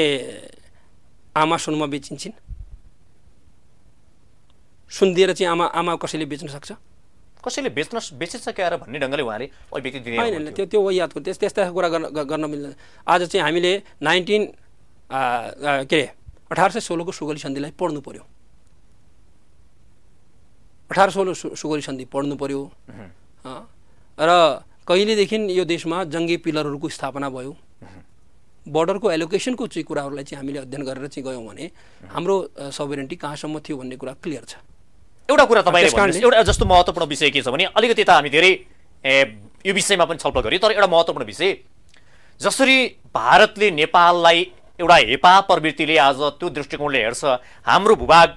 आमा सुनमा बेचिन्छन् सुन दिएर चाहिँ आमा कसैले बेच्न सक्छ कसैले बेचिसकेर भन्ने ढङ्गले उहाँले अभिव्यक्ति दिने होइन त्यो याद गर्नु त्यस्ता कुरा गर्न मिल्दैन आज चाहिँ हामीले 1816 को सुगौली सन्धिलाई पढ्नु पर्यो 1816 सुगौली सन्धि पढ्नु पर्यो र कहिलेदेखि यो देशमा जङ्गी पिलरहरूको स्थापना भयो बर्डरको एलोकेसनको चाहिँ कुराहरूलाई चाहिँ हामीले अध्ययन गरेर चाहिँ गयौँ भने हाम्रो सभरेन्टी कहाँसम्म थियो भन्ने कुरा क्लियर छ एउटा कुरा तपाईँले भन्नुहोस् एउटा जस्तो महत्त्वपूर्ण विषय के छ भने अलिकति त हामी धेरै यो विषयमा पनि छलफल गऱ्यौँ तर एउटा महत्त्वपूर्ण विषय जसरी भारतले नेपाललाई एउटा हेपा प्रवृत्तिले आज त्यो दृष्टिकोणले हेर्छ हाम्रो भूभाग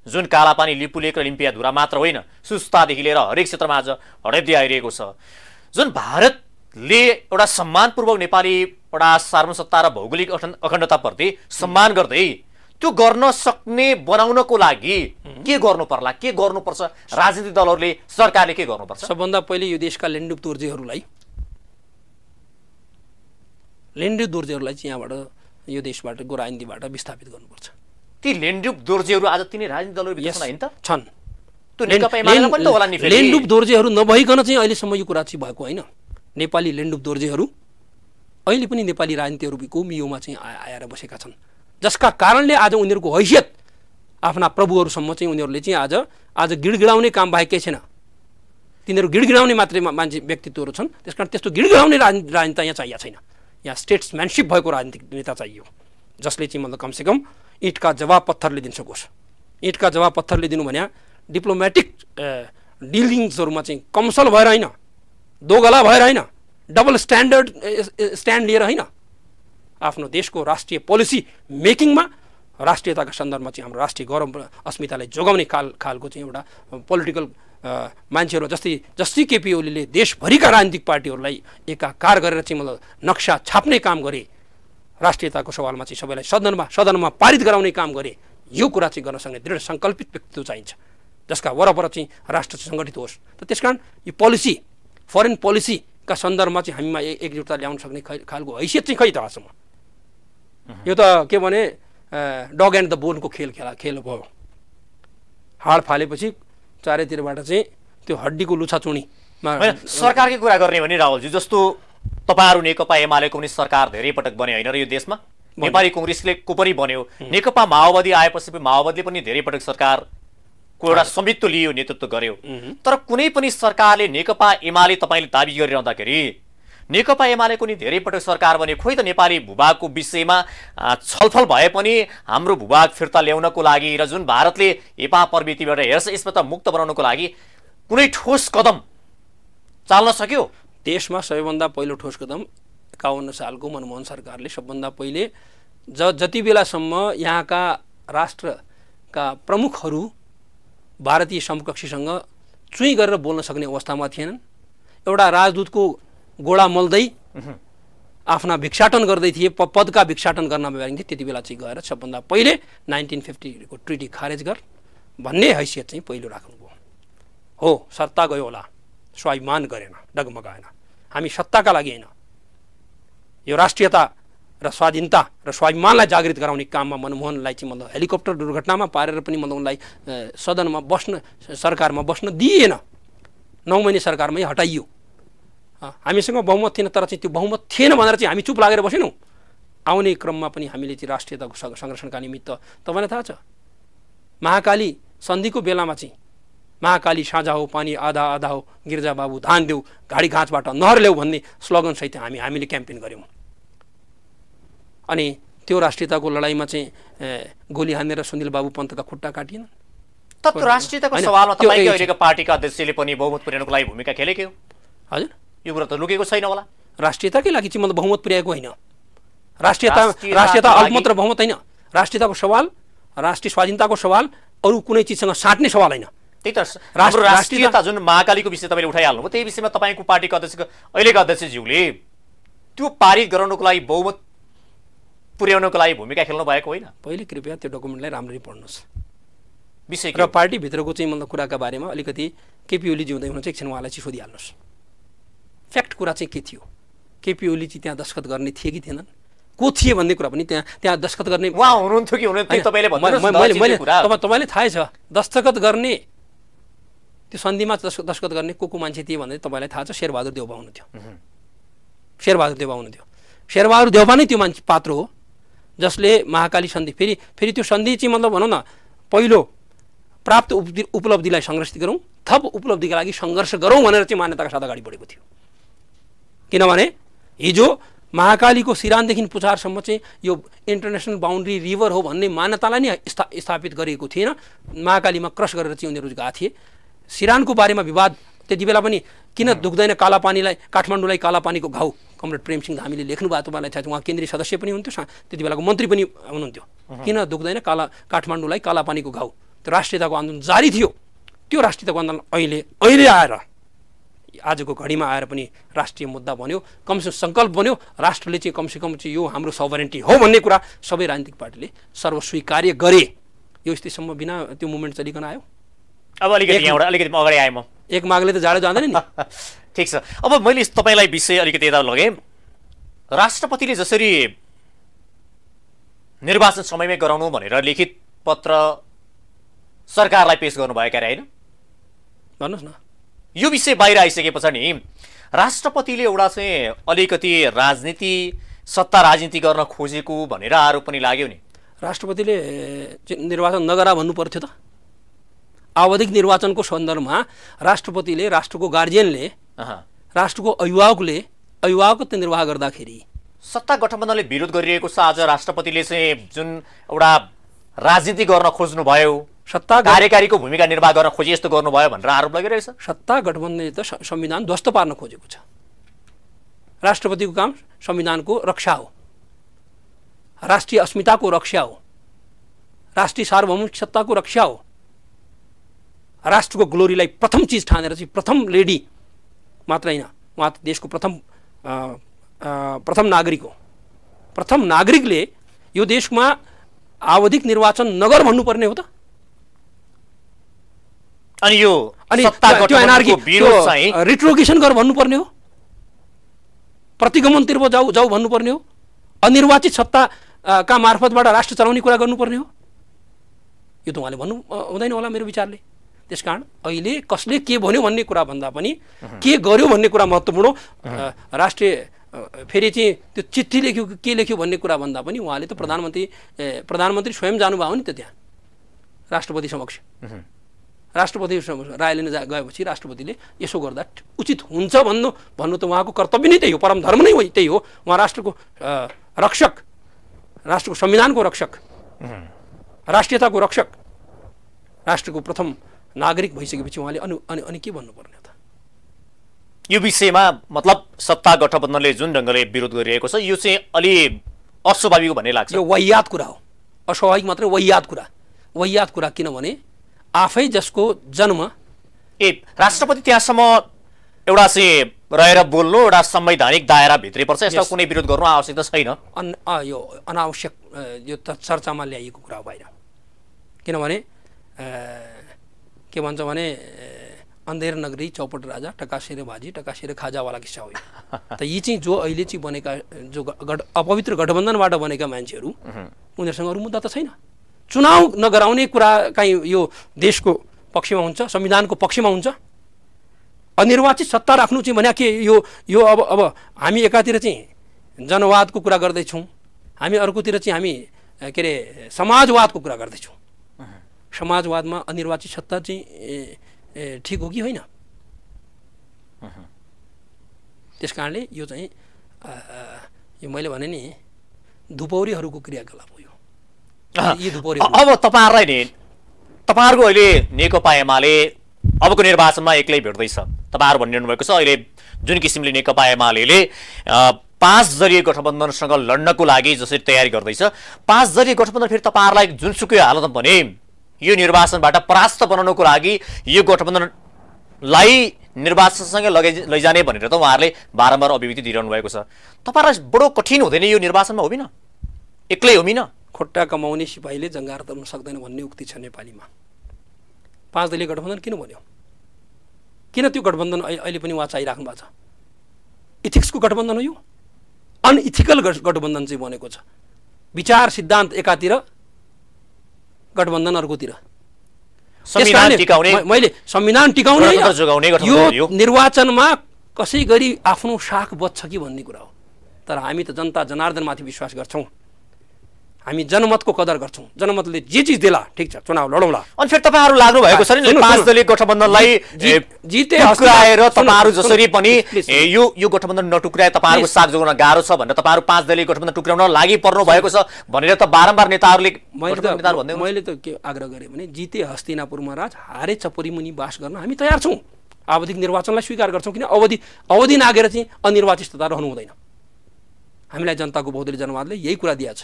जुन कालापानी लिपुलेक र लिम्पियाधुरा मात्र होइन सुस्तादेखि लिएर हरेक क्षेत्रमा आज हडेप्दै आइरहेको छ जुन भारतले एउटा सम्मानपूर्वक नेपाली एउटा सार्वसत्ता र भौगोलिक अखण्डताप्रति सम्मान गर्दै त्यो गर्न सक्ने बनाउनको लागि के गर्नु पर्ला के गर्नुपर्छ राजनीतिक दलहरूले सरकारले के गर्नुपर्छ सबभन्दा पहिले यो देशका लेन्डुप दोर्जेहरूलाई चाहिँ यहाँबाट यो देशबाट गोराइन्दीबाट विस्थापित गर्नुपर्छ ती लेन्डुप दोर्जेहरू आज तिनी राजनीतिक दलहरू हैन त छन् त्यो नेकपा एमालेमा पनि त होला नि फेरि लेन्डुप दोर्जेहरू नभइकन चाहिँ अहिलेसम्म यो कुरा चाहिँ भएको होइन नेपाली लेन्डुप दोर्जेहरू अहिले पनि नेपाली राजनीतिहरूको मियोमा चाहिँ आएर बसेका छन् जसका कारणले आज उनीहरूको हैसियत आफ्ना प्रभुहरूसम्म चाहिँ उनीहरूले चाहिँ आज गिडगिडाउने काम बाहेक केही छैन तिनीहरू गिडगिडाउने मात्रै मान्छे व्यक्तित्वहरू छन् त्यसकारण त्यस्तो गिडगिडाउने राजनीति यहाँ चाहिएको छैन यहाँ स्टेट्सम्यानसिप भएको राजनीतिक नेता चाहियो जसले चाहिँ मतलब कमसेकम ईँटका जवाब पत्थरले दिन सकोस् ईँटका जवाब पत्थरले दिनु भने डिप्लोमेटिक डिलिङ्सहरूमा चाहिँ कमसल भएर होइन दोगला भएर होइन डबल स्ट्यान्ड लिएर होइन आफ्नो देशको राष्ट्रिय पोलिसी मेकिङमा राष्ट्रियताका सन्दर्भमा चाहिँ हाम्रो राष्ट्रिय गौरव अस्मितालाई जोगाउने खालको चाहिँ एउटा पोलिटिकल मान्छेहरू जस्तै केपी ओलीले देशभरिका राजनीतिक पार्टीहरूलाई एकाकार गरेर चाहिँ मतलब नक्सा छाप्ने काम गरे राष्ट्रियताको सवालमा चाहिँ सबैलाई सदनमा पारित गराउने काम गरे यो कुरा चाहिँ गर्न सक्ने दृढ सङ्कल्पित व्यक्तित्व चाहिन्छ जसका वरपर चाहिँ राष्ट्र सङ्गठित होस् त त्यसकारण यो पोलिसी फरेन पोलिसीका सन्दर्भमा चाहिँ हामीमा एकजुटता ल्याउन सक्ने खालको हैसियत चाहिँ खै त आजसम्म यो त के भने डग एन्ड द बोनको खेल भयो हाड फालेपछि चारैतिरबाट चाहिँ त्यो हड्डीको लुछाचुँडीमा सरकारकै कुरा गर्ने भने राहुलजी जस्तो तपाईहरु नेकपा एमालेको पनि सरकार धेरै पटक बने हैन र यो देशमा नेपाली कांग्रेसले को पनि बन्यो नेकपा माओवादी आएपछि माओवादीले पनि धेरै पटक सरकारको एउटा संयुक्त लियो नेतृत्व गर्यो तर कुनै पनि सरकारले नेकपा एमाले तपाईले दाबी गरिरहँदाखेरि नेकपा एमालेको नि धेरै पटक सरकार बने खोइ त नेपाली भूभागको विषयमा छलफल भए पनि हाम्रो भूभाग फिर्ता ल्याउनको लागि र जुन भारतले एपा प्रवृत्तिबाट हेर्छ यसबाट मुक्त बनाउनको लागि कुनै ठोस कदम चाल्न सक्यो देशमा सबैभन्दा पहिलो ठोस कदम 51 सालको मनमोहन सरकारले सबभन्दा पहिले जति बेलासम्म यहाँका राष्ट्रका प्रमुखहरू भारतीय समकक्षीसँग चुई गरेर बोल्न सक्ने अवस्थामा थिएनन् एउटा राजदूतको गोडा मल्दै आफ्ना भिक्षाटन गर्दै थिए पदका भिक्षाटन गर्न बारेमा त्यति बेला चाहिँ गएर सबभन्दा पहिले 1950 को ट्रिटी खारेज गर भन्ने हैसियत चाहिँ पहिलो राख्नुभयो हो सत्ता गयो होला स्वाभिमान गरेन डगमगाएन हामी सत्ताका लागि हैन यो राष्ट्रियता र स्वाधीनता र स्वाभिमानलाई जागृत गराउने काममा मनमोहनलाई चाहिँ मतलब हेलिकप्टर दुर्घटनामा पारेर पनि मतलब उनलाई सदनमा बस्न सरकारमा बस्न दिएन 9 महिने सरकारमै हटाइयो हामीसँग बहुमत थिएन तर चाहिँ त्यो बहुमत थिएन भनेर चाहिँ हामी चुप लागेर बसेनौं आउने क्रममा पनि हामीले चाहिँ राष्ट्रियताको संरक्षणका निमित्त तपाईलाई थाहा छ महाकाली सन्धिको बेलामा चाहिँ महाकाली साझा हो पानी आधा आधा हो गिर्जा बाबु धान देऊ घाडी घाँचबाट नहर ल्याऊ भन्ने स्लोगन सहित हामीले क्याम्पेन गर्यौं अनि त्यो राष्ट्रियताको लडाईँमा चाहिँ गोली हानेर सुनिल बाबु पन्तका खुट्टा काटिएन तब राष्ट्रियताको सवालमा तपाईको अहिलेको पार्टीका अध्यक्षले पनि बहुमत पुर्याउनको लागि भूमिका खेलेकै हो हजुर यो कुरा त लुकेको छैन होला राष्ट्रियताकै लागि चाहिँ मतलब बहुमत पुर्याएको हैन राष्ट्रियता अल्पमत र बहुमत हैन राष्ट्रियताको सवाल राष्ट्रिय स्वाधीनताको सवाल अरु कुनै चीजसँग साट्ने सवाल हैन त्यही त हाम्रो राष्ट्रियता जुन महाकालीको विषय तपाईले उठाइहाल्नु भयो त्यही विषयमा तपाईको पार्टीको अध्यक्षको अहिलेको अध्यक्षज्यूले त्यो पारित गराउनको लागि बहुमत पुर्याउनको लागि भूमिका खेल्नु भएको होइन पहिले कृपया त्यो डकुमेन्टलाई राम्ररी पढ्नुस् विषय र पार्टी भित्रको चाहिँ मतलब कुराका बारेमा अलिकति केपी ओली जी हुँदै हुनुहुन्छ एकछिन उहाँलाई चाहिँ सोधिहाल्नुस् फ्याक्ट कुरा चाहिँ के थियो केपी ओली जी त्यहाँ दस्तखत गर्ने थिए कि थिएनन् को थिए भन्ने कुरा पनि त्यहाँ दस्तखत गर्ने उहाँ हुनुहुन्थ्यो कि हुनुहुन्थ्यो तपाईले भन्नुस् तपाईले थाहै छ दस्तखत गर्ने त्यो सन्धिमा दस्तखत गर्ने को मान्छे थिए भन्ने तपाईलाई थाहा छ शेरबहादुर देउबा हुनुहुन्थ्यो शेरबहादुर देउबा नै त्यो मान्छे पात्र हो जसले महाकाली सन्धि फेरि त्यो सन्धि चाहिँ मतलब भनौँ न पहिलो प्राप्त उपलब्धिलाई संरक्षित गरौँ थप उपलब्धिका लागि सङ्घर्ष गरौँ भनेर चाहिँ मान्यताका साथ अगाडि बढेको थियो किनभने हिजो महाकालीको सिरानदेखि पुछारसम्म चाहिँ यो इन्टरनेसनल बाउन्ड्री रिभर हो भन्ने मान्यतालाई नै स्थापित गरिएको थिएन महाकालीमा क्रस गरेर चाहिँ उनीहरू गएको थिए सिरानको बारेमा विवाद त्यति बेला पनि किन दुख्दैन कालापानीलाई काठमाडौँलाई कालापानीको घाउ कमरेड प्रेमसिंह धामीले लेख्नु भएको तपाईँलाई थाहा छ उहाँ केन्द्रीय सदस्य पनि हुनुहुन्थ्यो त्यति बेलाको मन्त्री पनि हुनुहुन्थ्यो किन दुख्दैन काठमाडौँलाई कालापानीको घाउ त्यो राष्ट्रियताको आन्दोलन जारी थियो त्यो राष्ट्रियताको आन्दोलन अहिले आएर आजको घडीमा आएर पनि राष्ट्रिय मुद्दा बन्यो कमसेकम सङ्कल्प बन्यो राष्ट्रले चाहिँ कमसेकम चाहिँ यो हाम्रो सभरेन्टी हो भन्ने कुरा सबै राजनीतिक पार्टीले सर्वस्वीकार्य गरे यो स्थितिसम्म बिना त्यो मुभमेन्ट चलिकन आयो अब अलिकति यहाँबाट अलिकति अगाडि आएँ म एक मागले त जाडो जाँदैन नि ठिक छ अब मैले तपाईलाई विषय अलिकति यता लगेँ राष्ट्रपतिले जसरी निर्वाचन समयमै गराउनु भनेर लिखित पत्र सरकारलाई पेश गर्नुभयो क्या हैन भन्नुस् न यो विषय बाहिर आइसकेपछि नि राष्ट्रपतिले एउटा चाहिँ अलिकति राजनीति सत्ता राजनीति गर्न खोजेको भनेर आरोप पनि लाग्यो नि राष्ट्रपतिले निर्वाचन नगरा भन्नु पर्थ्यो त आवधिक निर्वाचनको सन्दर्भमा राष्ट्रपतिले राष्ट्रको गार्जियनले राष्ट्रको अभिभावकत्व निर्वाह गर्दाखेरि सत्ता गठबन्धनले विरोध गरिरहेको छ आज राष्ट्रपतिले चाहिँ जुन एउटा राजनीति गर्न खोज्नु भयो सत्ता कार्यकारीको भूमिका निर्वाह गर्न खोजे यस्तो गर्नुभयो भनेर आरोप लागिरहेछ सत्ता गठबन्धनले त संविधान ध्वस्त पार्न खोजेको छ राष्ट्रपतिको काम संविधानको रक्षा हो राष्ट्रिय अस्मिताको रक्षा हो राष्ट्रिय सार्वभौमिक सत्ताको रक्षा हो राष्ट्रको ग्लोरीलाई प्रथम चीज ठानेर चाहिँ प्रथम लेडी मात्र हैन उहाँ देशको प्रथम नागरिक हो प्रथम नागरिकले यो देशमा आवधिक निर्वाचन नगर भन्नुपर्ने हो त अनि यो सत्ता गठबन्धनको विरोध चाहिँ रिट्रोगेसन गर भन्नुपर्ने हो प्रतिगमनतिर जाऊ भन्नुपर्ने हो अनिर्वाचित सत्ता का मार्फतबाट राष्ट्र चलाउने कुरा गर्नुपर्ने हो यो त उहाँले भन्नु हुँदैन होला मेरो विचारले त्यसकारण अहिले कसले के भन्यो भन्ने कुरा भन्दा पनि के गर्यो भन्ने कुरा महत्त्वपूर्ण राष्ट्रिय फेरि चाहिँ त्यो चिठी लेख्यो के लेख्यो भन्ने कुरा भन्दा पनि उहाँले त प्रधानमन्त्री स्वयं जानुभयो नि त त्यहाँ राष्ट्रपति समक्ष। राष्ट्रपति राय लिन गएपछि राष्ट्रपतिले यसो गर्दा उचित हुन्छ भन्नु त उहाँको कर्तव्य नै त्यही हो, परम धर्म नै त्यही हो। उहाँ राष्ट्रको रक्षक, राष्ट्रको संविधानको रक्षक, राष्ट्रियताको रक्षक, राष्ट्रको प्रथम नागरिक भइसकेपछि उहाँले अनि के भन्नुपर्ने त? यो विषयमा मतलब सत्ता गठबन्धनले जुन ढङ्गले विरोध गरिरहेको छ यो चाहिँ अलि अस्वाभाविक भन्ने लाग्छ। यो वाहियात कुरा हो, अस्वाभाविक मात्रै वाहियात कुरा किनभने आफै जसको जन्म राष्ट्रपति त्यहाँसम्म एउटा चाहिँ रहेर बोल्नु एउटा संवैधानिक दायरा भित्रै पर्छ, यसमा कुनै विरोध गर्नु आवश्यकता छैन। यो अनावश्यक यो त चर्चामा ल्याइएको कुरा हो बाहिर। किनभने के भन्छ भने अन्धेर नगरी चौपट राजा टकासेर भाजी टकासेर खाजावाला किस्सा हो। त यी चाहिँ जो अहिले चाहिँ बनेका जो अपवित्र गठबन्धनबाट बनेका मान्छेहरू उनीहरूसँग अरू मुद्दा त छैन। चुनाव नगराउने कुरा काहीँ यो देशको पक्षमा हुन्छ, संविधानको पक्षमा हुन्छ? अनिर्वाचित सत्ता राख्नु चाहिँ भने के यो अब हामी एकातिर चाहिँ जनवादको कुरा गर्दैछौँ, हामी अर्कोतिर चाहिँ हामी के अरे समाजवादको कुरा गर्दैछौँ। समाजवादमा अनिर्वाचित सत्ता चाहिँ ठिक हो कि होइन? त्यस कारणले यो चाहिँ यो मैले भने नि धुपौरीहरूको क्रियाकलाप हो। अब तपाईँहरूलाई नि तपाईँहरूको अहिले नेकपा एमाले अबको निर्वाचनमा एक्लै भेट्दैछ। तपाईँहरू भनिरहनु भएको छ अहिले जुन किसिमले नेकपा एमाले 5 दलीय गठबन्धनसँग लड्नको लागि जसरी तयारी गर्दैछ, 5 दलीय गठबन्धन फेरि तपाईँहरूलाई जुनसुकै हालतमा भने यो निर्वाचनबाट परास्त बनाउनको लागि यो गठबन्धनलाई निर्वाचनसँगै लैजाने भनेर त उहाँहरूले बारम्बार अभिव्यक्ति दिइरहनु भएको छ। तपाईँहरूलाई बडो कठिन हुँदैन यो निर्वाचनमा होबिन? एक्लै होमिन? खुट्टा कमाउने सिपाहीले जङ्गार तर्न सक्दैन भन्ने उक्ति छ नेपालीमा। 5 दलीय गठबन्धन किन भन्यो? किन त्यो गठबन्धन अहिले पनि उहाँ चाहिराख्नु भएको छ? इथिक्सको गठबन्धन हो यो, अनइथिकल गठबन्धन चाहिँ बनेको छ। विचार सिद्धान्त एकातिर, गठबन्धन अर्कोतिर। मैले संविधान टिकाउने यो निर्वाचनमा कसै गरी आफ्नो साख बच्छ कि भन्ने कुरा हो। तर हामी त जनता जनार्दनमाथि विश्वास गर्छौँ, हामी जनमतको कदर गर्छौँ। जनमतले जे चिज देला ठिक छ, चुनाव लडौँला। अनि फेरि तपाईँहरू लाग्नु भएको छ नि 5 दलीय गठबन्धनलाई जिते टुक्राएर तपाईँहरू जसरी पनि यो गठबन्धन नटुक्राए तपाईँहरूको साथ जोड्न गाह्रो छ भनेर तपाईँहरू 5 दलीय गठबन्धन टुक्राउन लागि पर्नु भएको छ भनेर त बारम्बार नेताहरूले मैले त के आग्रह गरेँ भने जिते हस्तिनापुरमा राज, हारे चपरीमुनि बास गर्न हामी तयार छौँ। आवधिक निर्वाचनलाई स्वीकार गर्छौँ, किन अवधि नागेर चाहिँ अनिर्वाचित सत्ता रहनु हुँदैन। हामीलाई जनताको बहुदलीय जनवादले यही कुरा दिएछ।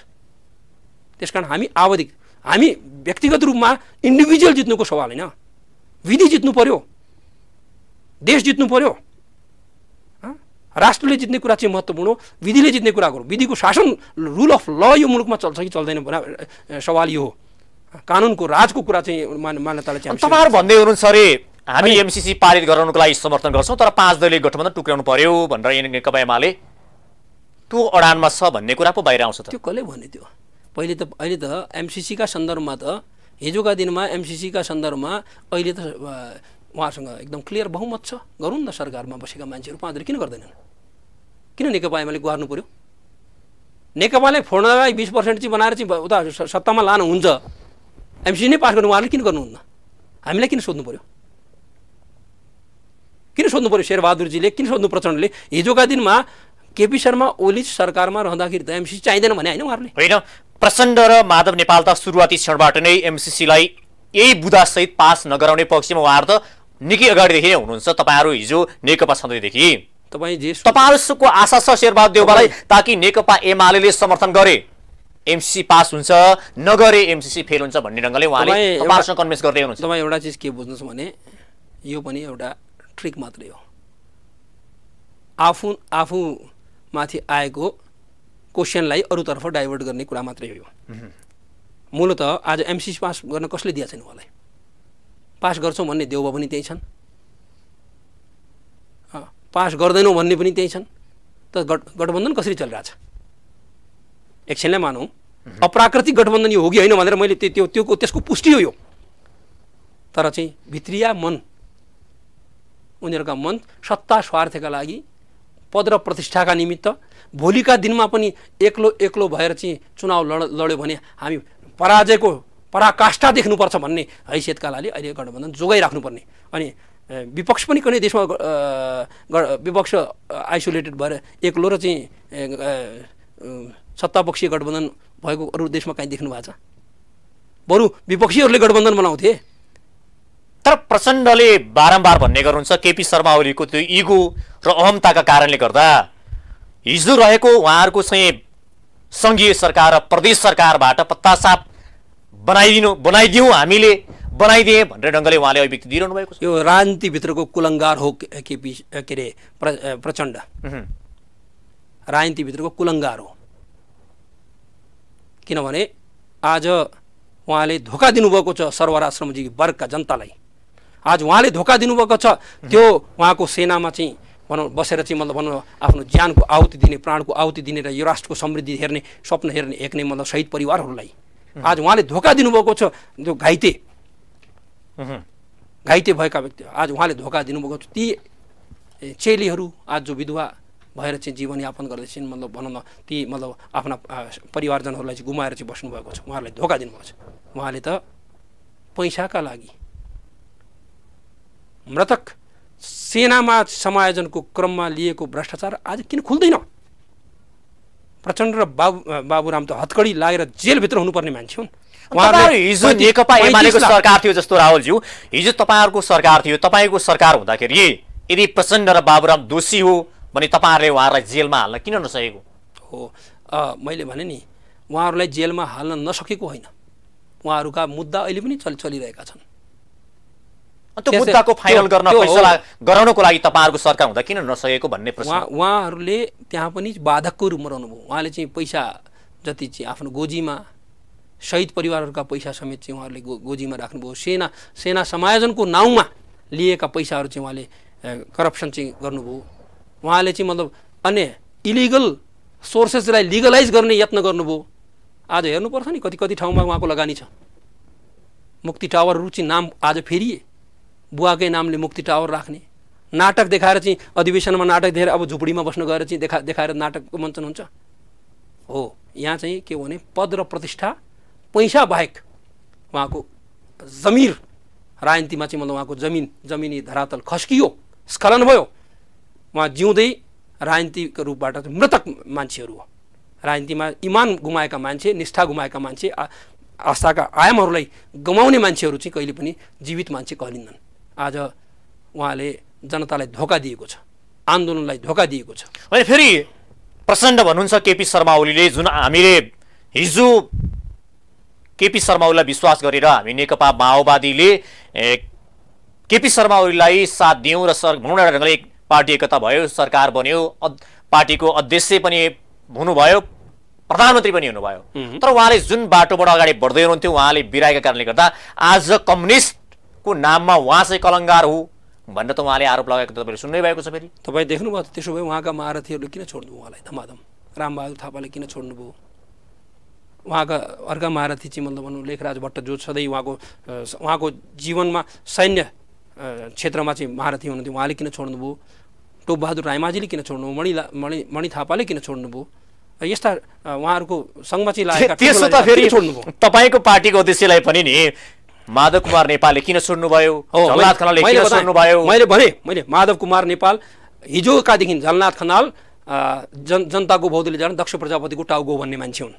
त्यसकारण हामी व्यक्तिगत रूपमा इन्डिभिजुअल जित्नुको सवाल होइन, विधि जित्नु पर्यो, देश जित्नु पर्यो, राष्ट्रले जित्ने कुरा चाहिँ महत्त्वपूर्ण हो। विधिले जित्ने कुरा गरौँ। विधिको शासन, रुल अफ ल यो मुलुकमा चल्छ कि चल्दैन सवाल यो हो। कानुनको राजको कुरा चाहिँ मान्यताले चाहिँ तपाईँहरू भन्दै हुनुहुन्छ अरे हामी एमसीसी पारित गराउनको लागि समर्थन गर्छौँ तर 5 दलीय गठबन्धन टुक्राउनु पर्यो भनेर नेकपा एमाले त्यो अडानमा छ भन्ने कुरा पो बाहिर आउँछ। त त्यो कसले भने? त्यो अहिले त एमसीसीका सन्दर्भमा त हिजोका दिनमा एमसीसीका सन्दर्भमा अहिले त उहाँसँग एकदम क्लियर बहुमत छ। गरौँ न, सरकारमा बसेका मान्छेहरू 5 दलीय किन गर्दैनन्? किन नेकपा एमाले गुहार्नु पर्यो? नेकपालाई फोड्नलाई 20% चाहिँ बनाएर चाहिँ उता सत्तामा लानु हुन्छ, एमसीसी नै पास गर्नु उहाँहरूले किन गर्नुहुन्न? हामीलाई किन सोध्नु पर्यो? किन सोध्नु पर्यो? शेरबहादुरजीले किन सोध्नु? प्रचण्डले हिजोका दिनमा केपी शर्मा ओली सरकारमा रहँदाखेरि त एमसीसी चाहिँदैन भने होइन उहाँहरूले? होइन, प्रचण्ड र माधव नेपाल त सुरुवाती क्षणबाट नै एमसीसीलाई यही बुदासहित पास नगराउने पक्षमा उहाँहरू त निकै अगाडिदेखि नै हुनुहुन्छ। तपाईँहरू हिजो नेकपा छँदैदेखि तपाईँहरूको आशा छ शेरबहादुर देउवालाई ताकि नेकपा एमाले समर्थन गरे एमसीसी पास हुन्छ, नगरे एमसीसी फेल हुन्छ भन्ने ढङ्गले उहाँले तपाईँहरूसँग कन्भिन्स गर्दै हुनुहुन्छ। तपाईँ एउटा चिज के बुझ्नुहोस् भने यो पनि एउटा ट्रिक मात्रै हो। आफू माथि आएको क्वेसनलाई अरूतर्फ डाइभर्ट गर्ने कुरा मात्रै हो। मूलत आज एमसीसी पास गर्न कसले दिएको छैन उहाँलाई? पास गर्छौँ भन्ने देउबा पनि त्यही छन्, पास गर्दैनौँ भन्ने पनि त्यही छन्। त गठबन्धन कसरी चलिरहेछ? एकछिनलाई मानौँ अप्राकृतिक गठबन्धन यो हो कि होइन भनेर मैले त्यसको पुष्टि हो यो। तर चाहिँ भित्रिया मन, उनीहरूका मन सत्ता स्वार्थका लागि पद र प्रतिष्ठाका निमित्त भोलिका दिनमा पनि एक्लो भएर चाहिँ चुनाव लड्यो भने हामी पराजयको पराकाष्ठा देख्नुपर्छ भन्ने हैसियतका लागि अहिले गठबन्धन जोगाइराख्नुपर्ने। अनि विपक्ष पनि कुनै देशमा विपक्ष आइसोलेटेड भएर एक्लो र चाहिँ सत्तापक्षीय गठबन्धन भएको अरू देशमा कहीँ देख्नु भएको छ? बरु विपक्षीहरूले गठबन्धन बनाउँथे। तर प्रचण्डले बारम्बार भन्ने गर्नुहुन्छ केपी शर्मा ओलीको त्यो इगो र अहमताका कारणले गर्दा हिजो रहेको उहाँहरूको चाहिँ सङ्घीय सरकार र प्रदेश सरकारबाट पत्तासाप बनाइदिउँ हामीले बनाइदिए भन्ने ढङ्गले उहाँले अभिव्यक्ति दिइरहनु भएको छ। यो राजनीतिभित्रको कुलङ्गार हो केपी के अरे प्रचण्ड राजनीतिभित्रको कुलङ्गार हो। किनभने आज उहाँले धोका दिनुभएको छ सर्वहारा श्रमजीवी वर्गका जनतालाई। आज उहाँले धोका दिनुभएको छ त्यो उहाँको सेनामा चाहिँ भनौँ बसेर चाहिँ मतलब भनौँ आफ्नो ज्यानको आहुति दिने प्राणको आहुति दिने र यो राष्ट्रको समृद्धि हेर्ने स्वप्न हेर्ने हेक्ने मतलब शहीद परिवारहरूलाई आज उहाँले धोका दिनुभएको छ। जो घाइते भएका व्यक्ति आज उहाँले धोका दिनुभएको छ। ती चेलीहरू आज जो विधवा भएर चाहिँ जीवनयापन गर्दैछन् मतलब भनौँ न ती मतलब आफ्ना परिवारजनहरूलाई चाहिँ गुमाएर चाहिँ बस्नुभएको छ। उहाँहरूलाई धोका दिनुभएको छ। उहाँले त पैसाका लागि मृतक सेनामा समायोजनको क्रममा लिएको भ्रष्टाचार आज किन खुल्दैन? प्रचण्ड र बाबुराम त हतकडी लागेर जेलभित्र हुनुपर्ने मान्छे हुन्। हिजो नेकपा एमालेको सरकार थियो जस्तो राहुलज्यू, हिजो तपाईँहरूको सरकार थियो। तपाईँको सरकार हुँदाखेरि यदि प्रचण्ड र बाबुराम दोषी हो भने तपाईँहरूले उहाँहरूलाई जेलमा हाल्न किन नसकेको हो? मैले भने नि उहाँहरूलाई जेलमा हाल्न नसकेको होइन, उहाँहरूका मुद्दा अहिले पनि चलिरहेका छन्। त्यो मुद्दाको फाइनल गर्न फैसला गराउनको लागि तपाईँहरूको सरकार हुँदा किन नसकेको भन्ने प्रश्न। उहाँहरूले त्यहाँ पनि बाधकको रूपमा रहनुभयो। उहाँले चाहिँ पैसा जति चाहिँ आफ्नो गोजीमा शहीद परिवारहरूका पैसा समेत चाहिँ उहाँहरूले गोजीमा राख्नुभयो। सेना समायोजनको नाउँमा लिएका पैसाहरू चाहिँ उहाँले करप्सन चाहिँ गर्नुभयो। उहाँले चाहिँ मतलब अन्य इलिगल सोर्सेसलाई लिगलाइज गर्ने यत्न गर्नुभयो। आज हेर्नुपर्छ नि कति कति ठाउँमा उहाँको लगानी छ। मुक्ति टावरहरू चाहिँ नाम आज फेरिए, बुवाकै नामले मुक्ति टावर राख्ने, नाटक देखाएर चाहिँ अधिवेशनमा नाटक देखाएर अब झुपडीमा बस्नु गएर चाहिँ देखाएर नाटकको मञ्चन हुन्छ हो। यहाँ चाहिँ के भने पद र प्रतिष्ठा पैसा बाहेक उहाँको जमिर राजनीतिमा चाहिँ मतलब उहाँको जमिनी धरातल खस्कियो, स्खलन भयो। उहाँ जिउँदै राजनीतिको रूपबाट मृतक मान्छेहरू हो। राजनीतिमा इमान गुमाएका मान्छे, निष्ठा गुमाएका मान्छे, आस्थाका आयामहरूलाई गमाउने मान्छेहरू चाहिँ कहिले पनि जीवित मान्छे कहलिन्नन्। आज उहाँले जनतालाई धोका दिएको छ, आन्दोलनलाई धोका दिएको छ। अनि फेरि प्रचण्ड भन्नुहुन्छ केपी शर्मा ओलीले, जुन हामीले हिजो केपी शर्मा ओलीलाई विश्वास गरेर हामी नेकपा माओवादीले केपी शर्मा ओलीलाई साथ दियौँ र भनौँ न ढङ्गले पार्टी एकता भयो, सरकार बन्यो, पार्टीको अध्यक्ष पनि हुनुभयो, प्रधानमन्त्री पनि हुनुभयो। तर उहाँले जुन बाटोबाट अगाडि बढ्दै हुनुहुन्थ्यो उहाँले बिराएका कारणले गर्दा आज कम्युनिस्टको नाममा उहाँ चाहिँ कलङ्गार हो भनेर त उहाँले आरोप लगाएको तपाईँले सुन्नै भएको छ। फेरि तपाईँ देख्नुभयो त्यसो भए उहाँका महारथीहरूले किन छोड्नुभयो उहाँलाई? धमाधम रामबहादुर थापाले किन छोड्नुभयो? उहाँका अर्का महारथी चाहिँ मतलब भनौँ लेखराज भट्ट जो सधैँ उहाँको जीवनमा सैन्य क्षेत्रमा चाहिँ महारथी हुनुहुन्थ्यो, उहाँले किन छोड्नुभयो? टोपबहादुर रायमाझीले किन छोड्नुभयो? मणि थापाले किन छोड्नुभयो? यस्ता उहाँहरूको सङ्घमा चाहिँ लागेका त्यसो त फेरि तपाईँको पार्टीको अध्यक्षलाई पनि नि माधव कुमार नेपालले किन छोड्नुभयो? झलनाथ खनालले किन छोड्नुभयो? मैले माधव कुमार नेपाल हिजोकादेखि झलनाथ खनाल जनताको बहुदलीय जान दक्ष प्रजापतिको टाउको भन्ने मान्छे हुन्।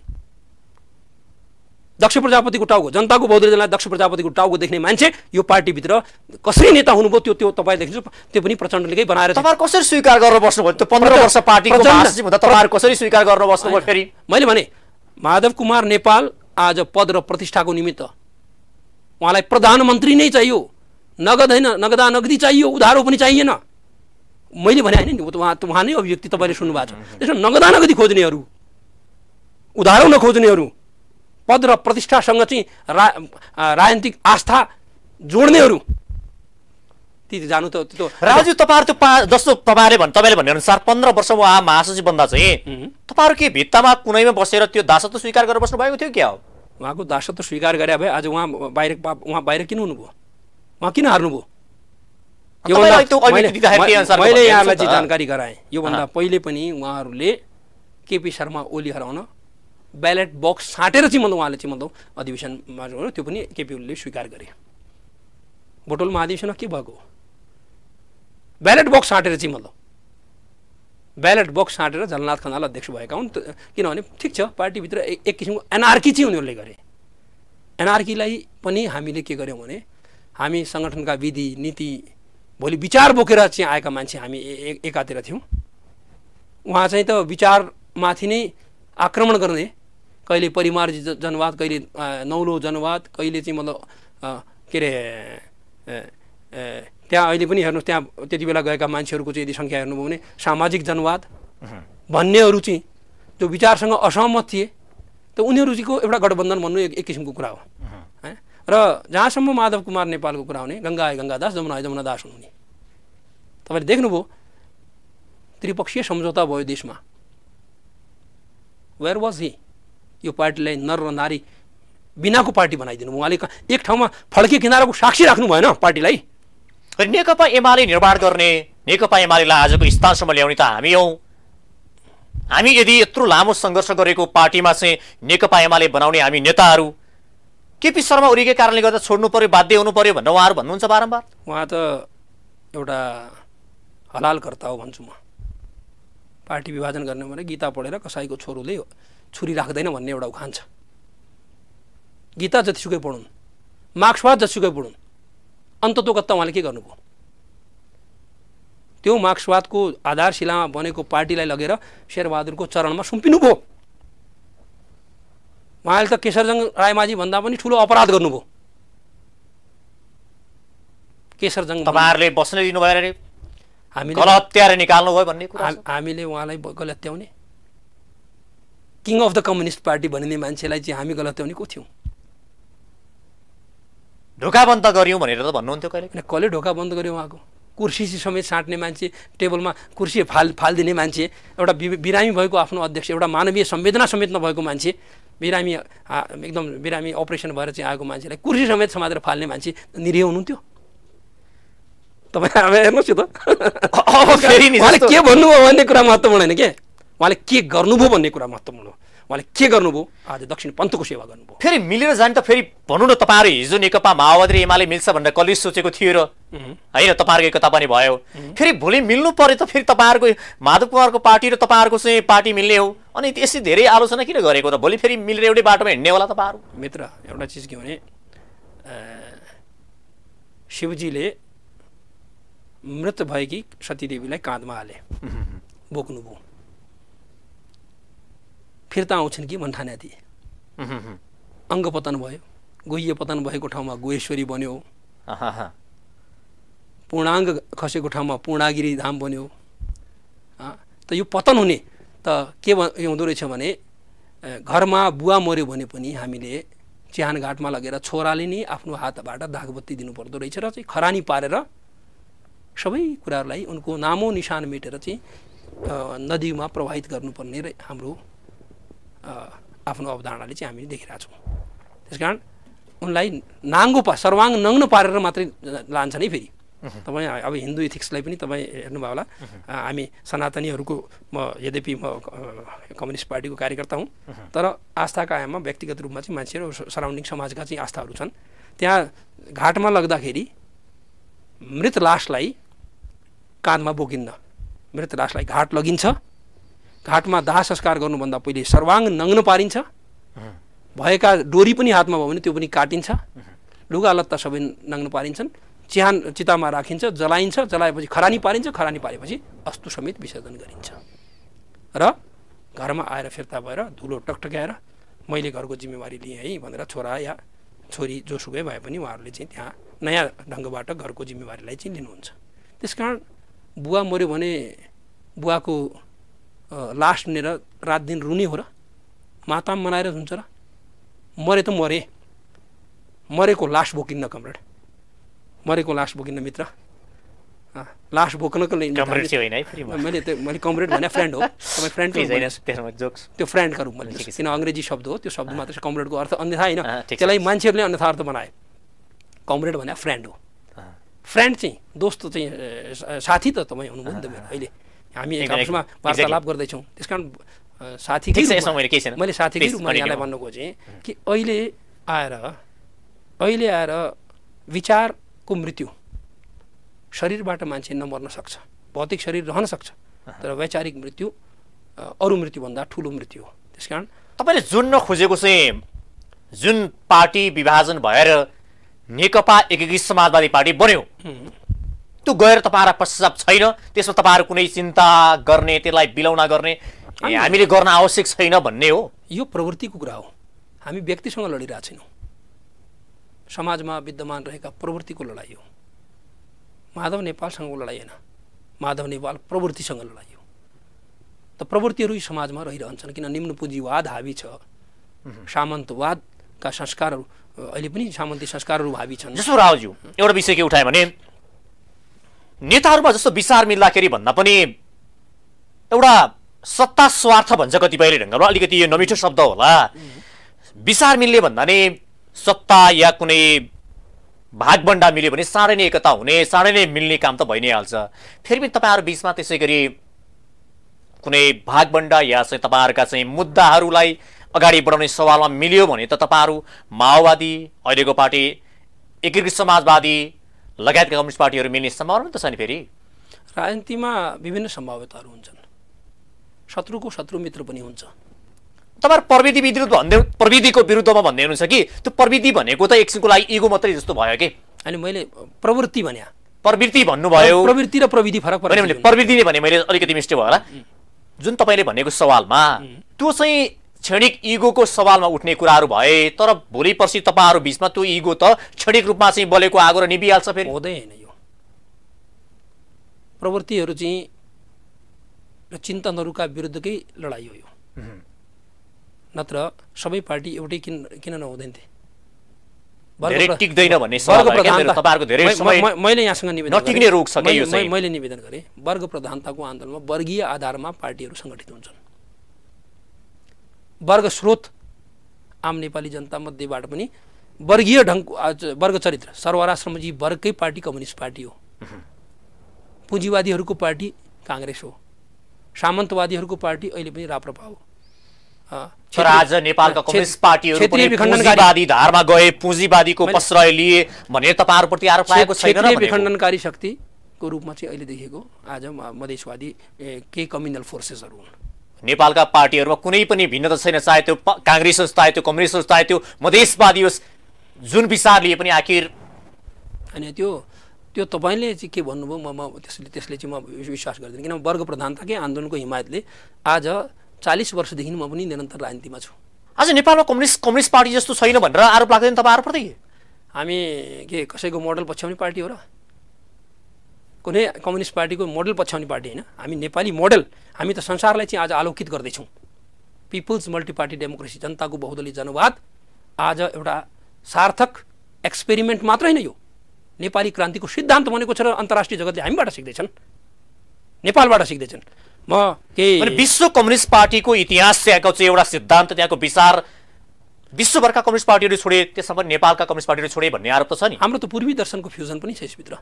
दक्ष प्रजापतिको टाउको, जनताको बहुदलीय जनलाई दक्ष प्रजापतिको टाउको देख्ने मान्छे यो पार्टीभित्र कसरी नेता हुनुभयो त्यो तपाईँ देखिन्छ। त्यो पनि प्रचण्डले बनाएर तपाईहरु कसरी स्वीकार गर्न बस्नुभयो? त्यो 15 वर्ष पार्टीको महासचिव हुँदा तपाईहरु कसरी स्वीकार गर्न बस्नुभयो? फेरि मैले भने माधव कुमार नेपाल आज पद र प्रतिष्ठाको निमित्त उहाँलाई प्रधानमन्त्री नै चाहियो, नगद होइन, नगदी चाहियो, उधारो पनि चाहिएन। मैले भने होइन नि, उहाँ नै अभिव्यक्ति तपाईँले सुन्नुभएको छ। त्यसमा नगदी खोज्नेहरू, उधारो नखोज्नेहरू, पद र प्रतिष्ठासँग चाहिँ राजनीतिक आस्था जोड्नेहरू ती जानु त त्यो राजु तपाईहरु त्यो जस्तो तपाईले भन्ने अनुसार 15 वर्ष उहाँ महासचिव बन्दा चाहिँ तपाईहरु के भित्तामा कुनैमा बसेर त्यो दासत्व स्वीकार गरेर बस्नु भएको थियो क्या हो? उहाँको दासत्व स्वीकार गरे भए आज उहाँ बाहिर किन हुनुभयो? उहाँ किन हार्नुभयो? मैले यहाँलाई चाहिँ जानकारी गराएँ। योभन्दा पहिले पनि उहाँहरूले केपी शर्मा ओली हराउन ब्यालेट बक्स छाँटेर चाहिँ मतलब उहाँले चाहिँ मतलब अधिवेशनमा त्यो पनि केपी ओलीले स्वीकार गरे। बोटोल महाधिवेशनमा के भएको ब्यालेट बक्स छाँटेर चाहिँ मतलब ब्यालेट बक्स छाँटेर झलनाथ खनाल अध्यक्ष भएका हुन्। किनभने ठिक छ पार्टीभित्र एक किसिमको एनआरकी चाहिँ उनीहरूले गरे। एनआरकीलाई पनि हामीले के गर्यौँ भने हामी सङ्गठनका विधि नीति भोलि विचार बोकेर चाहिँ आएका मान्छे हामी एकातिर थियौँ। उहाँ चाहिँ त विचारमाथि नै आक्रमण गर्ने, कहिले परिमार जनवाद, कहिले नौलो जनवाद, कहिले चाहिँ मतलब के अरे त्यहाँ अहिले पनि हेर्नुहोस् त्यहाँ त्यति बेला गएका मान्छेहरूको चाहिँ यदि सङ्ख्या हेर्नुभयो भने सामाजिक जनवाद भन्नेहरू चाहिँ जो विचारसँग असहमत थिए त उनीहरूको एउटा गठबन्धन भन्नु एक किसिमको कुरा हो। र जहाँसम्म माधव कुमार नेपालको कुरा हुने गङ्गा आए गङ्गादास, जमुना आए जमुनादास हुनुहुने, तपाईँले देख्नुभयो त्रिपक्षीय सम्झौता भयो देशमा। Where was he? यो पार्टीलाई नर र नारी बिनाको पार्टी बनाइदिनु। उहाँले एक ठाउँमा फड्के किनाराको साक्षी राख्नु भएन पार्टीलाई। नेकपा एमाले निर्माण गर्ने, नेकपा एमालेलाई आजको स्थानसम्म ल्याउने त हामी हौँ। हामी यदि यत्रो लामो सङ्घर्ष गरेको पार्टीमा चाहिँ नेकपा एमाले बनाउने हामी नेताहरू केपी शर्मा ओलीकै कारणले गर्दा छोड्नु पर्यो, बाध्य हुनु पर्यो भनेर उहाँहरू भन्नुहुन्छ बारम्बार। उहाँ त एउटा हलालकर्ता हो भन्छु म। पार्टी विभाजन गर्ने भने गीता पढेर कसैको छोरोले छुरी राख्दैन भन्ने एउटा उखान छ। गीता जतिसुकै पढुन्, मार्क्सवाद जतिसुकै पढुन्, अन्ततोगत्ता उहाँले के गर्नुभयो? त्यो मार्क्सवादको आधारशिलामा बनेको पार्टीलाई लगेर शेरबहादुरको चरणमा सुम्पिनुभयो। उहाँले त केशरजङ रायमाझी भन्दा पनि ठुलो अपराध गर्नुभयो। केशरजङ तपाईँहरूले बस्न दिनु भएन रे, हामीले गलत्याएर निकाल्नु भयो भन्ने कुरा हामीले उहाँलाई गलत्याउने king of the communist party भनिने मान्छेलाई चाहिँ हामी गलत्याउने को थियौँ? ढोका बन्द गर्यौँ भनेर त भन्नुहुन्थ्यो कहिले। कसले ढोका बन्द गर्यो? उहाँको कुर्सी समेत साट्ने मान्छे, टेबलमा कुर्सी फालिदिने मान्छे, एउटा बिरामी भएको आफ्नो अध्यक्ष, एउटा मानवीय संवेदना समेत नभएको मान्छे, बिरामी एकदम बिरामी अपरेसन भएर चाहिँ आएको मान्छेलाई कुर्सी समेत समातेर फाल्ने मान्छे निरीह हुनुहुन्थ्यो। तपाईँ अब हेर्नुहोस् यो त उहाँले के भन्नुभयो भन्ने कुरा महत्त्वपूर्ण होइन के, उहाँले के गर्नुभयो भन्ने कुरा महत्त्वपूर्ण हो। उहाँले के गर्नुभयो? आज दक्षिण पन्थको सेवा गर्नुभयो। फेरि मिलेर जाने त फेरि भनौँ न, तपाईँहरू हिजो नेकपा माओवादी र एमाले मिल्छ भनेर कसले सोचेको थियो र होइन? तपाईँहरूको एकता पनि भयो। फेरि भोलि मिल्नु पर्यो त फेरि तपाईँहरूको माधव कुमारको पार्टी र तपाईँहरूको चाहिँ पार्टी मिल्ने हो। अनि यसै धेरै आलोचना किन गरेको त? भोलि फेरि मिलेर एउटै बाटोमा हिँड्ने होला तपाईँहरू? मित्र, एउटा चिज के भने शिवजीले मृत भएकी सतीदेवीलाई काँधमा हाले, बोक्नुभयो। फिर्ता आउँछन् कि भन्ठाने थिए। अङ्ग पतन भयो, गुह्य पतन भएको ठाउँमा गुहेश्वरी बन्यो, पूर्णाङ्ग खसेको ठाउँमा पूर्णागिरी धाम बन्यो। त यो पतन हुने त के हुँदो रहेछ भने घरमा बुवा मऱ्यो भने पनि हामीले चिहान घाटमा लगेर छोराले नै आफ्नो हातबाट दागबत्ती दिनुपर्दो रहेछ र चाहिँ खरानी पारेर सबै कुराहरूलाई उनको नामो निशान मेटेर चाहिँ नदीमा प्रवाहित गर्नुपर्ने हाम्रो आफ्नो अवधारणाले चाहिँ हामीले देखिरहेको छौँ। त्यसकारण उनलाई नाङ्गो सर्वाङ्ग नग्न पारेर मात्रै लान्छ नै। फेरि तपाईँ अब हिन्दू इथिक्सलाई पनि तपाईँ हेर्नुभयो होला। हामी सनातनीहरूको म यद्यपि म कम्युनिस्ट पार्टीको कार्यकर्ता हुँ, तर आस्थाका आयाममा व्यक्तिगत रूपमा चाहिँ मान्छेहरू सराउन्डिङ समाजका चाहिँ आस्थाहरू छन्। त्यहाँ घाटमा लग्दाखेरि मृत लासलाई काँधमा बोकिन्न, मृत लासलाई घाट लगिन्छ। घाटमा दाह संस्कार गर्नुभन्दा पहिले सर्वाङ्ग नग्न पारिन्छ, भएका डोरी पनि हातमा भयो भने त्यो पनि काटिन्छ, लुगा लत्ता सबै नग्न पारिन्छन्, चिहान चितामा राखिन्छ, जलाइन्छ, जलाएपछि खरानी पारिन्छ, खरानी पारेपछि अस्तु समेत विसर्जन गरिन्छ। र घरमा आएर फिर्ता भएर धुलो टकटक्याएर मैले घरको जिम्मेवारी लिएँ है भनेर छोरा या छोरी जोसुकै भए पनि उहाँहरूले चाहिँ त्यहाँ नयाँ ढङ्गबाट घरको जिम्मेवारीलाई चाहिँ लिनुहुन्छ। त्यसकारण बुवा मऱ्यो भने बुवाको लास लिएर रात दिन रुने हो र? माताम मनाएर हुन्छ र? मरे त मरे, मरेको लास बोकिन्न कमरेड, मरेको लास बोकिन्न मित्र। लास बोक्नको लागि मैले कमरेड भने फ्रेन्ड हो। तपाईँ फ्रेन्ड त्यो फ्रेन्डका रूपमा लिनुहोस्, किन अङ्ग्रेजी शब्द हो, त्यो शब्द मात्र कमरेडको अर्थ अन्यथा होइन, त्यसलाई मान्छेहरूले अन्यथा अर्थ बनाए। कमरेड भने फ्रेन्ड हो। फ्रेन्ड चाहिँ दोस्त चाहिँ साथी त तपाईँ हुनुभयो नि त मेरो अहिले हामी एक आपसमा वार्तालाप गर्दैछौँ त्यस कारण साथीकै मैले साथीकै रूपमा यहाँलाई भन्नु खोजेँ कि अहिले आएर विचारको मृत्यु शरीरबाट मान्छे नमर्न सक्छ भौतिक शरीर रहन सक्छ तर वैचारिक मृत्यु अरू मृत्युभन्दा ठुलो मृत्यु हो त्यस कारण तपाईँले जुन्न खोजेको चाहिँ जुन पार्टी विभाजन भएर नेकपा एकीकृत समाजवादी पार्टी बन्यो त्यो गएर तपाईँहरूलाई पश्चाताप छैन त्यसमा तपाईँहरू कुनै चिन्ता गर्ने त्यसलाई बिलाउना गर्ने हामीले गर्न आवश्यक छैन भन्ने हो यो प्रवृत्तिको कुरा हो हामी व्यक्तिसँग लडिरहेका छैनौँ समाजमा विद्यमान रहेका प्रवृत्तिको लडाइँ हो माधव नेपालसँगको लडाइँ होइन माधव नेपाल प्रवृत्तिसँग लडाइँ हो त प्रवृत्तिहरू समाजमा रहिरहन्छन् किन निम्न पुँजीवाद हावी छ सामन्तवादका संस्कारहरू अहिले पनि सामन्ती संस्कारहरू हावी छन् जस्तो रावज्यू एउटा विषय के उठाए भने नेताहरूमा जस्तो विचार मिल्दाखेरि भन्दा पनि एउटा सत्ता स्वार्थ भन्छ कतिपयले ढङ्गमा अलिकति यो नमिठो शब्द होला विचार मिल्ने भन्दा नै सत्ता या कुनै भागबन्डा मिल्यो भने चाँडै नै एकता हुने चाँडै नै मिल्ने काम त भइ नै हाल्छ फेरि पनि तपाईँहरू बिचमा त्यसै गरी कुनै भागबन्डा या चाहिँ तपाईँहरूका चाहिँ मुद्दाहरूलाई अगाडि बढाउने सवालमा मिल्यो भने त तपाईँहरू माओवादी अहिलेको पार्टी एकीकृत समाजवादी लगायतका कम्युनिस्ट पार्टीहरू मिल्ने सम्भावना त छ नि फेरि राजनीतिमा विभिन्न सम्भाव्यताहरू हुन्छन् शत्रुको शत्रु मित्र पनि हुन्छ तपाईँहरू प्रविधिको विरुद्धमा भन्दै हुनुहुन्छ कि त्यो प्रविधि भनेको त एकछिनको लागि इगो मात्रै जस्तो भयो कि अनि मैले प्रवृत्ति भने प्रवृत्ति भन्नुभयो प्रवृत्ति र प्रविधि फरक पर्छ प्रविधि नै भने मैले अलिकति मिस्टेक भयो होला जुन तपाईँले भनेको सवालमा त्यो चाहिँ क्षणिक इगोको सवालमा उठ्ने कुराहरू भए तर भोलि पर्सि तपाईँहरू बिचमा त्यो इगो त क्षणिक रूपमा चाहिँ बलेको आगो र निभिहाल्छ फेरि हुँदैन यो प्रवृत्तिहरू चाहिँ र चिन्तनहरूका विरुद्धकै लडाइँ हो यो नत्र सबै पार्टी एउटै किन नहुँदैन थिए मैले यहाँसँग निवेदन मैले निवेदन गरेँ वर्ग प्रधानताको आन्दोलनमा वर्गीय आधारमा पार्टीहरू सङ्गठित हुन्छन् वर्ग स्रोत आम नेपाली जनता मध्येबाट पनि वर्गीय वर्ग चरित्र सर्वहारा श्रमजीवी वर्गकै पार्टी कम्युनिस्ट पार्टी हो पुँजीवादीहरूको पार्टी काङ्ग्रेस हो सामन्तवादीहरूको पार्टी अहिले पनि राप्रपा हो तर आज नेपालका कम्युनिस्ट पार्टीहरू पनि पुँजीवादी धारमा गए पुँजीवादीको प्रश्रय लिए भनेर तपाईँहरूप्रति आरोप लागेको छैन क्षेत्रीय विखण्डनकारी शक्तिको रूपमा चाहिँ अहिले देखिएको आज मधेसवादी केही कम्युनल फोर्सेसहरू हुन् नेपालका पार्टीहरूमा कुनै पनि भिन्नता छैन चाहे त्यो काङ्ग्रेस होस् चाहे त्यो कम्युनिस्ट होस् चाहे त्यो मधेसवादी होस् जुन विचार लिए पनि आखिर अनि त्यो तपाईँले चाहिँ के भन्नुभयो म त्यसले चाहिँ म विश्वास गर्दिनँ किनभने वर्ग प्रधानताकै आन्दोलनको हिमायतले आज 40 वर्षदेखि म पनि निरन्तर राजनीतिमा छु आज नेपालमा कम्युनिस्ट पार्टी जस्तो छैन भनेर आरोप लाग्दैन तपाईँहरूप्रति हामी के कसैको मोडल पछ्याउने पार्टी हो र कुनै कम्युनिस्ट पार्टीको मोडल पछ्याउने पार्टी होइन हामी नेपाली मोडल हामी त संसारलाई चाहिँ आज आलोकित गर्दैछौँ पिपुल्स मल्टिपार्टी डेमोक्रेसी जनताको बहुदलीय जनवाद आज एउटा सार्थक एक्सपेरिमेन्ट मात्र होइन यो नेपाली क्रान्तिको सिद्धान्त बनेको छ र अन्तर्राष्ट्रिय जगतले हामीबाट सिक्दैछन् नेपालबाट सिक्दैछन् विश्व कम्युनिस्ट पार्टीको इतिहास त्यहाँको चाहिँ एउटा सिद्धान्त त्यहाँको विचार विश्वभरका कम्युनिस्ट पार्टीहरू छोडे त्यसमा पनि नेपालका कम्युनिस्ट पार्टीहरू छोडे भन्ने आरोप त छ नि हाम्रो त पूर्वी दर्शनको फ्युजन पनि छ यसभित्र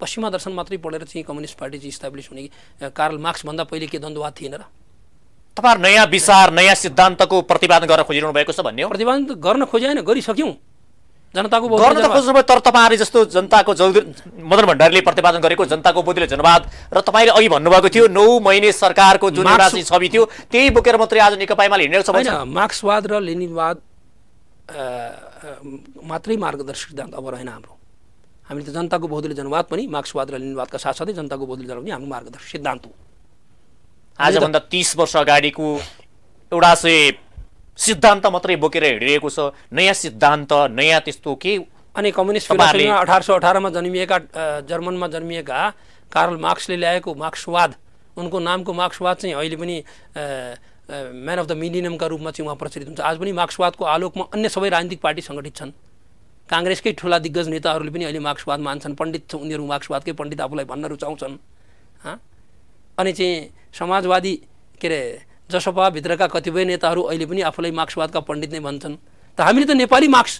पश्चिमा दर्शन मात्रै पढेर चाहिँ कम्युनिस्ट पार्टी चाहिँ इस्टाब्लिस हुने कार्ल मार्क्स भन्दा पहिले के द्वन्द्ववाद थिएन र तपाईहरु नयाँ विचार नयाँ सिद्धान्तको प्रतिपादन गर्न खोजिरहनु भएको छ भन्ने हो प्रतिपादन गर्न खोजेन गरिसक्यौं जनताको गर्न त खोज्नुभयो तर तपाईहरु जस्तो जनताको मदन भण्डारीले प्रतिपादन गरेको जनताको बहुदलीय जनवाद र तपाईले अघि भन्नुभएको थियो 9 महिने सरकारको जुन राजनीति छवि थियो त्यही बोकेर मात्रै आज नेकपा एमाले हिँडेको छ भन्छ मार्क्सवाद र लेनिनवाद मात्रै मार्गदर्शक सिद्धान्त अब रहेन हाम्रो हामीले त जनताको बहुदलीय जनवाद पनि मार्क्सवाद र लेनिनवादका साथसाथै जनताको बहुदलीय जनवाद पनि हाम्रो मार्गदर्शक सिद्धान्त हो आजभन्दा 30 वर्ष अगाडिको एउटा चाहिँ सिद्धान्त मात्रै बोकेर हिँडिरहेको छ नयाँ सिद्धान्त नयाँ त्यस्तो के अनि कम्युनिस्ट फिलोसफीमा 1818 मा जन्मिएका जर्मनमा जन्मिएका कार्ल मार्क्सले ल्याएको मार्क्सवाद उनको नामको मार्क्सवाद चाहिँ अहिले पनि म्यान अफ द मिलिनियमका रूपमा चाहिँ उहाँ प्रचलित हुन्छ आज पनि मार्क्सवादको आलोकमा अन्य सबै राजनीतिक पार्टी सङ्गठित छन् काङ्ग्रेसकै ठुला दिग्गज नेताहरूले पनि अहिले मार्क्सवाद मान्छन् पण्डित उनीहरू मार्क्सवादकै पण्डित आफूलाई भन्न रुचाउँछन् अनि चाहिँ समाजवादी के अरे जसपा भित्रका कतिपय नेताहरू अहिले पनि आफूलाई मार्क्सवादका पण्डित नै भन्छन् त हामीले त नेपाली मार्क्स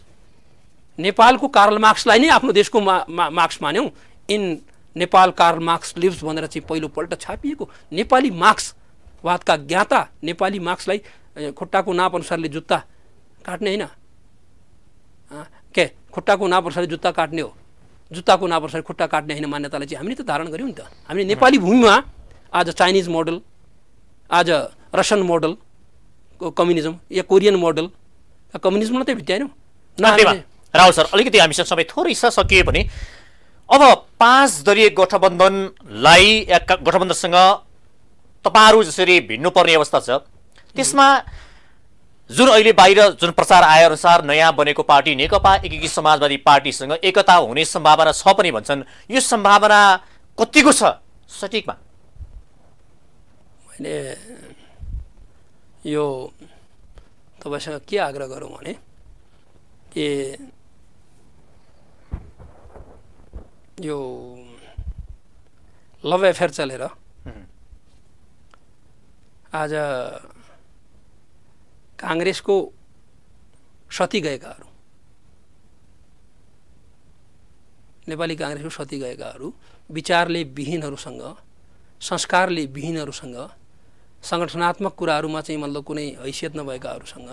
नेपालको कार्ल मार्क्सलाई नै आफ्नो देशको मार्क्स मान्यौँ। In Nepal Karl Marx lives भनेर चाहिँ पहिलोपल्ट छापिएको नेपाली मार्क्सवादका ज्ञाता नेपाली मार्क्सलाई खुट्टाको नाप अनुसारले जुत्ता काट्ने होइन के खुट्टाको नाप अनुसारले जुत्ता काट्ने हो, जुत्ताको नाप अनुसार खुट्टा काट्ने होइन मान्यतालाई चाहिँ हामीले त धारण गऱ्यौँ नि त। हामीले नेपाली भूमिमा आज चाइनिज मोडल, आज रसियन मोडल कम्युनिजम या कोरियन मोडल कम्युनिजमलाई त भित्याएनौँ। राहुल सर, अलिकति हामीसँग समय थोरै छ, सकियो भने अब 5 दलीय गठबन्धनलाई या गठबन्धनसँग तपाईँहरू जसरी भिड्नुपर्ने अवस्था छ, त्यसमा जुन अहिले बाहिर जुन प्रचार आए अनुसार नयाँ बनेको पार्टी नेकपा एकीकृत समाजवादी पार्टीसँग एकता हुने सम्भावना छ पनि भन्छन्, यो सम्भावना कतिको छ सठिकमा? मैले यो तपाईँसँग के आग्रह गरौँ भने के यो लभ एफेयर चलेर आज काङ्ग्रेसको सती गएकाहरू, नेपाली काङ्ग्रेसको सती गएकाहरू विचारले विहीनहरूसँग, संस्कारले विहीनहरूसँग, सङ्गठनात्मक कुराहरूमा चाहिँ मतलब कुनै हैसियत नभएकाहरूसँग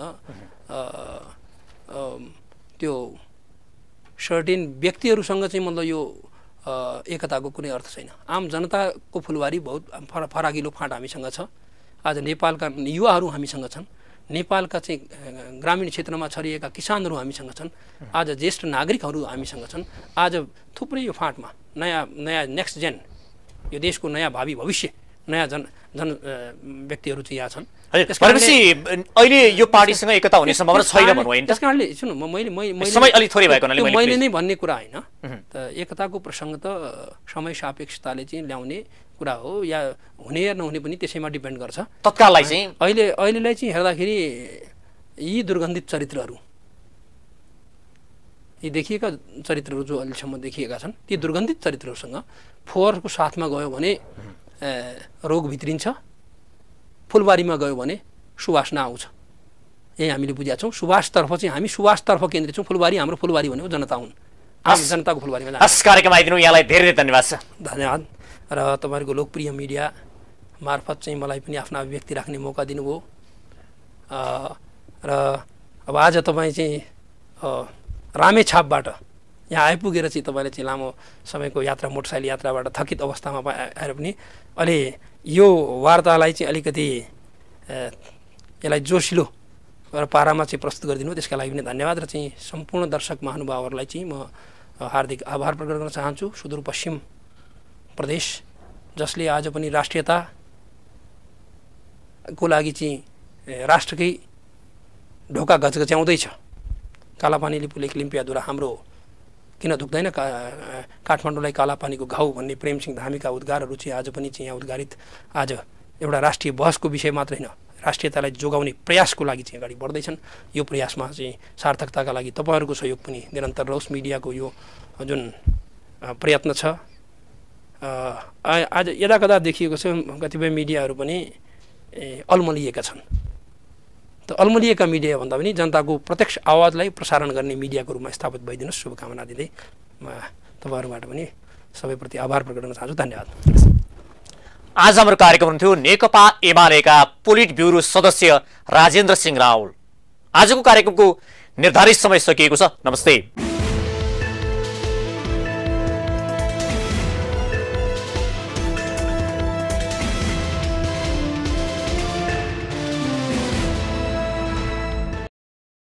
त्यो सर्टेन व्यक्तिहरूसँग चाहिँ मतलब यो एकताको कुनै अर्थ छैन। आम जनताको फुलबारी बहुत फराकिलो फाँट हामीसँग छ। आज नेपालका युवाहरू हामीसँग छन्, नेपालका चाहिँ ग्रामीण क्षेत्रमा छरिएका किसानहरू हामीसँग छन्, आज ज्येष्ठ नागरिकहरू हामीसँग छन्। आज थुप्रै यो फाँटमा नयाँ नेक्स्ट जेन, यो देशको नयाँ भावी भविष्य नयाँ जन व्यक्तिहरू चाहिँ यहाँ छन्। भनेपछि अहिले यो पार्टीसँग एकता हुने सम्भावना छैन भनौँ हैन? त्यस कारणले सुन्नु, मैले समय अलि थोरै भएको हुनाले मैले नै भन्ने कुरा होइन त। एकताको प्रसङ्ग त समय सापेक्षताले चाहिँ ल्याउने कुरा हो, या हुने या नहुने पनि त्यसैमा डिपेन्ड गर्छ। तत्काललाई चाहिँ अहिलेलाई चाहिँ हेर्दाखेरि यी दुर्गन्धित चरित्रहरू, यी देखिएका चरित्रहरू जो अहिलेसम्म देखिएका छन्, ती दुर्गन्धित चरित्रहरूसँग फोहोरको साथमा गयो भने रोग भित्रिन्छ, फुलबारीमा गयो भने सुवासना आउँछ। यही हामीले बुझेका छौँ। सुवासतर्फ चाहिँ हामी सुवासतर्फ केन्द्रित छौँ। फुलबारी हाम्रो फुलबारी भनेको जनता हुन्, आम जनताको फुलबारीमा जान्छ। हस्, कार्यक्रम आइदिनु यहाँलाई धेरै धेरै धन्यवाद छ। धन्यवाद। र तपाईँहरूको लोकप्रिय मिडिया मार्फत चाहिँ मलाई पनि आफ्नो अभिव्यक्ति राख्ने मौका दिनुभयो। र अब आज तपाईँ चाहिँ रामेछापबाट यहाँ आइपुगेर चाहिँ तपाईँले चाहिँ लामो समयको यात्रा, मोटरसाइकल यात्राबाट थकित अवस्थामा आएर पनि अहिले यो वार्तालाई चाहिँ अलिकति यसलाई जोसिलो र पारामा चाहिँ प्रस्तुत गरिदिनु, त्यसका लागि पनि धन्यवाद। र चाहिँ सम्पूर्ण दर्शक महानुभावहरूलाई चाहिँ म हार्दिक आभार प्रकट गर्न चाहन्छु। सुदूरपश्चिम प्रदेश जसले आज पनि राष्ट्रियताको लागि चाहिँ राष्ट्रकै ढोका गजगच्याउँदैछ। कालापानी लिपुलेख लिम्पियाद्वारा हाम्रो किन दुख्दैन, काठमाडौँलाई कालापानीको घाउ भन्ने प्रेमसिंह धामीका उद्गारहरू चाहिँ आज पनि चाहिँ यहाँ उद्गारित आज एउटा राष्ट्रिय बहसको विषय मात्र होइन, राष्ट्रियतालाई जोगाउने प्रयासको लागि चाहिँ अगाडि बढ्दैछन्। यो प्रयासमा चाहिँ सार्थकताका लागि तपाईँहरूको सहयोग पनि निरन्तर रहोस्। मिडियाको यो जुन प्रयत्न छ आज यदाकदा देखिएको छ, कतिपय मिडियाहरू पनि अल्मलिएका छन्। त अल्मलिएका मिडिया भन्दा पनि जनताको प्रत्यक्ष आवाजलाई प्रसारण गर्ने मिडियाको रूपमा स्थापित भइदिनुहोस्। शुभकामना दिँदै म तपाईँहरूबाट पनि सबैप्रति आभार प्रकट गर्न चाहन्छु। धन्यवाद। आज हाम्रो कार्यक्रम थियो नेकपा एमालेका पोलिट ब्युरो सदस्य राजेन्द्र सिंह रावल। आजको कार्यक्रमको निर्धारित समय सकिएको छ। नमस्ते।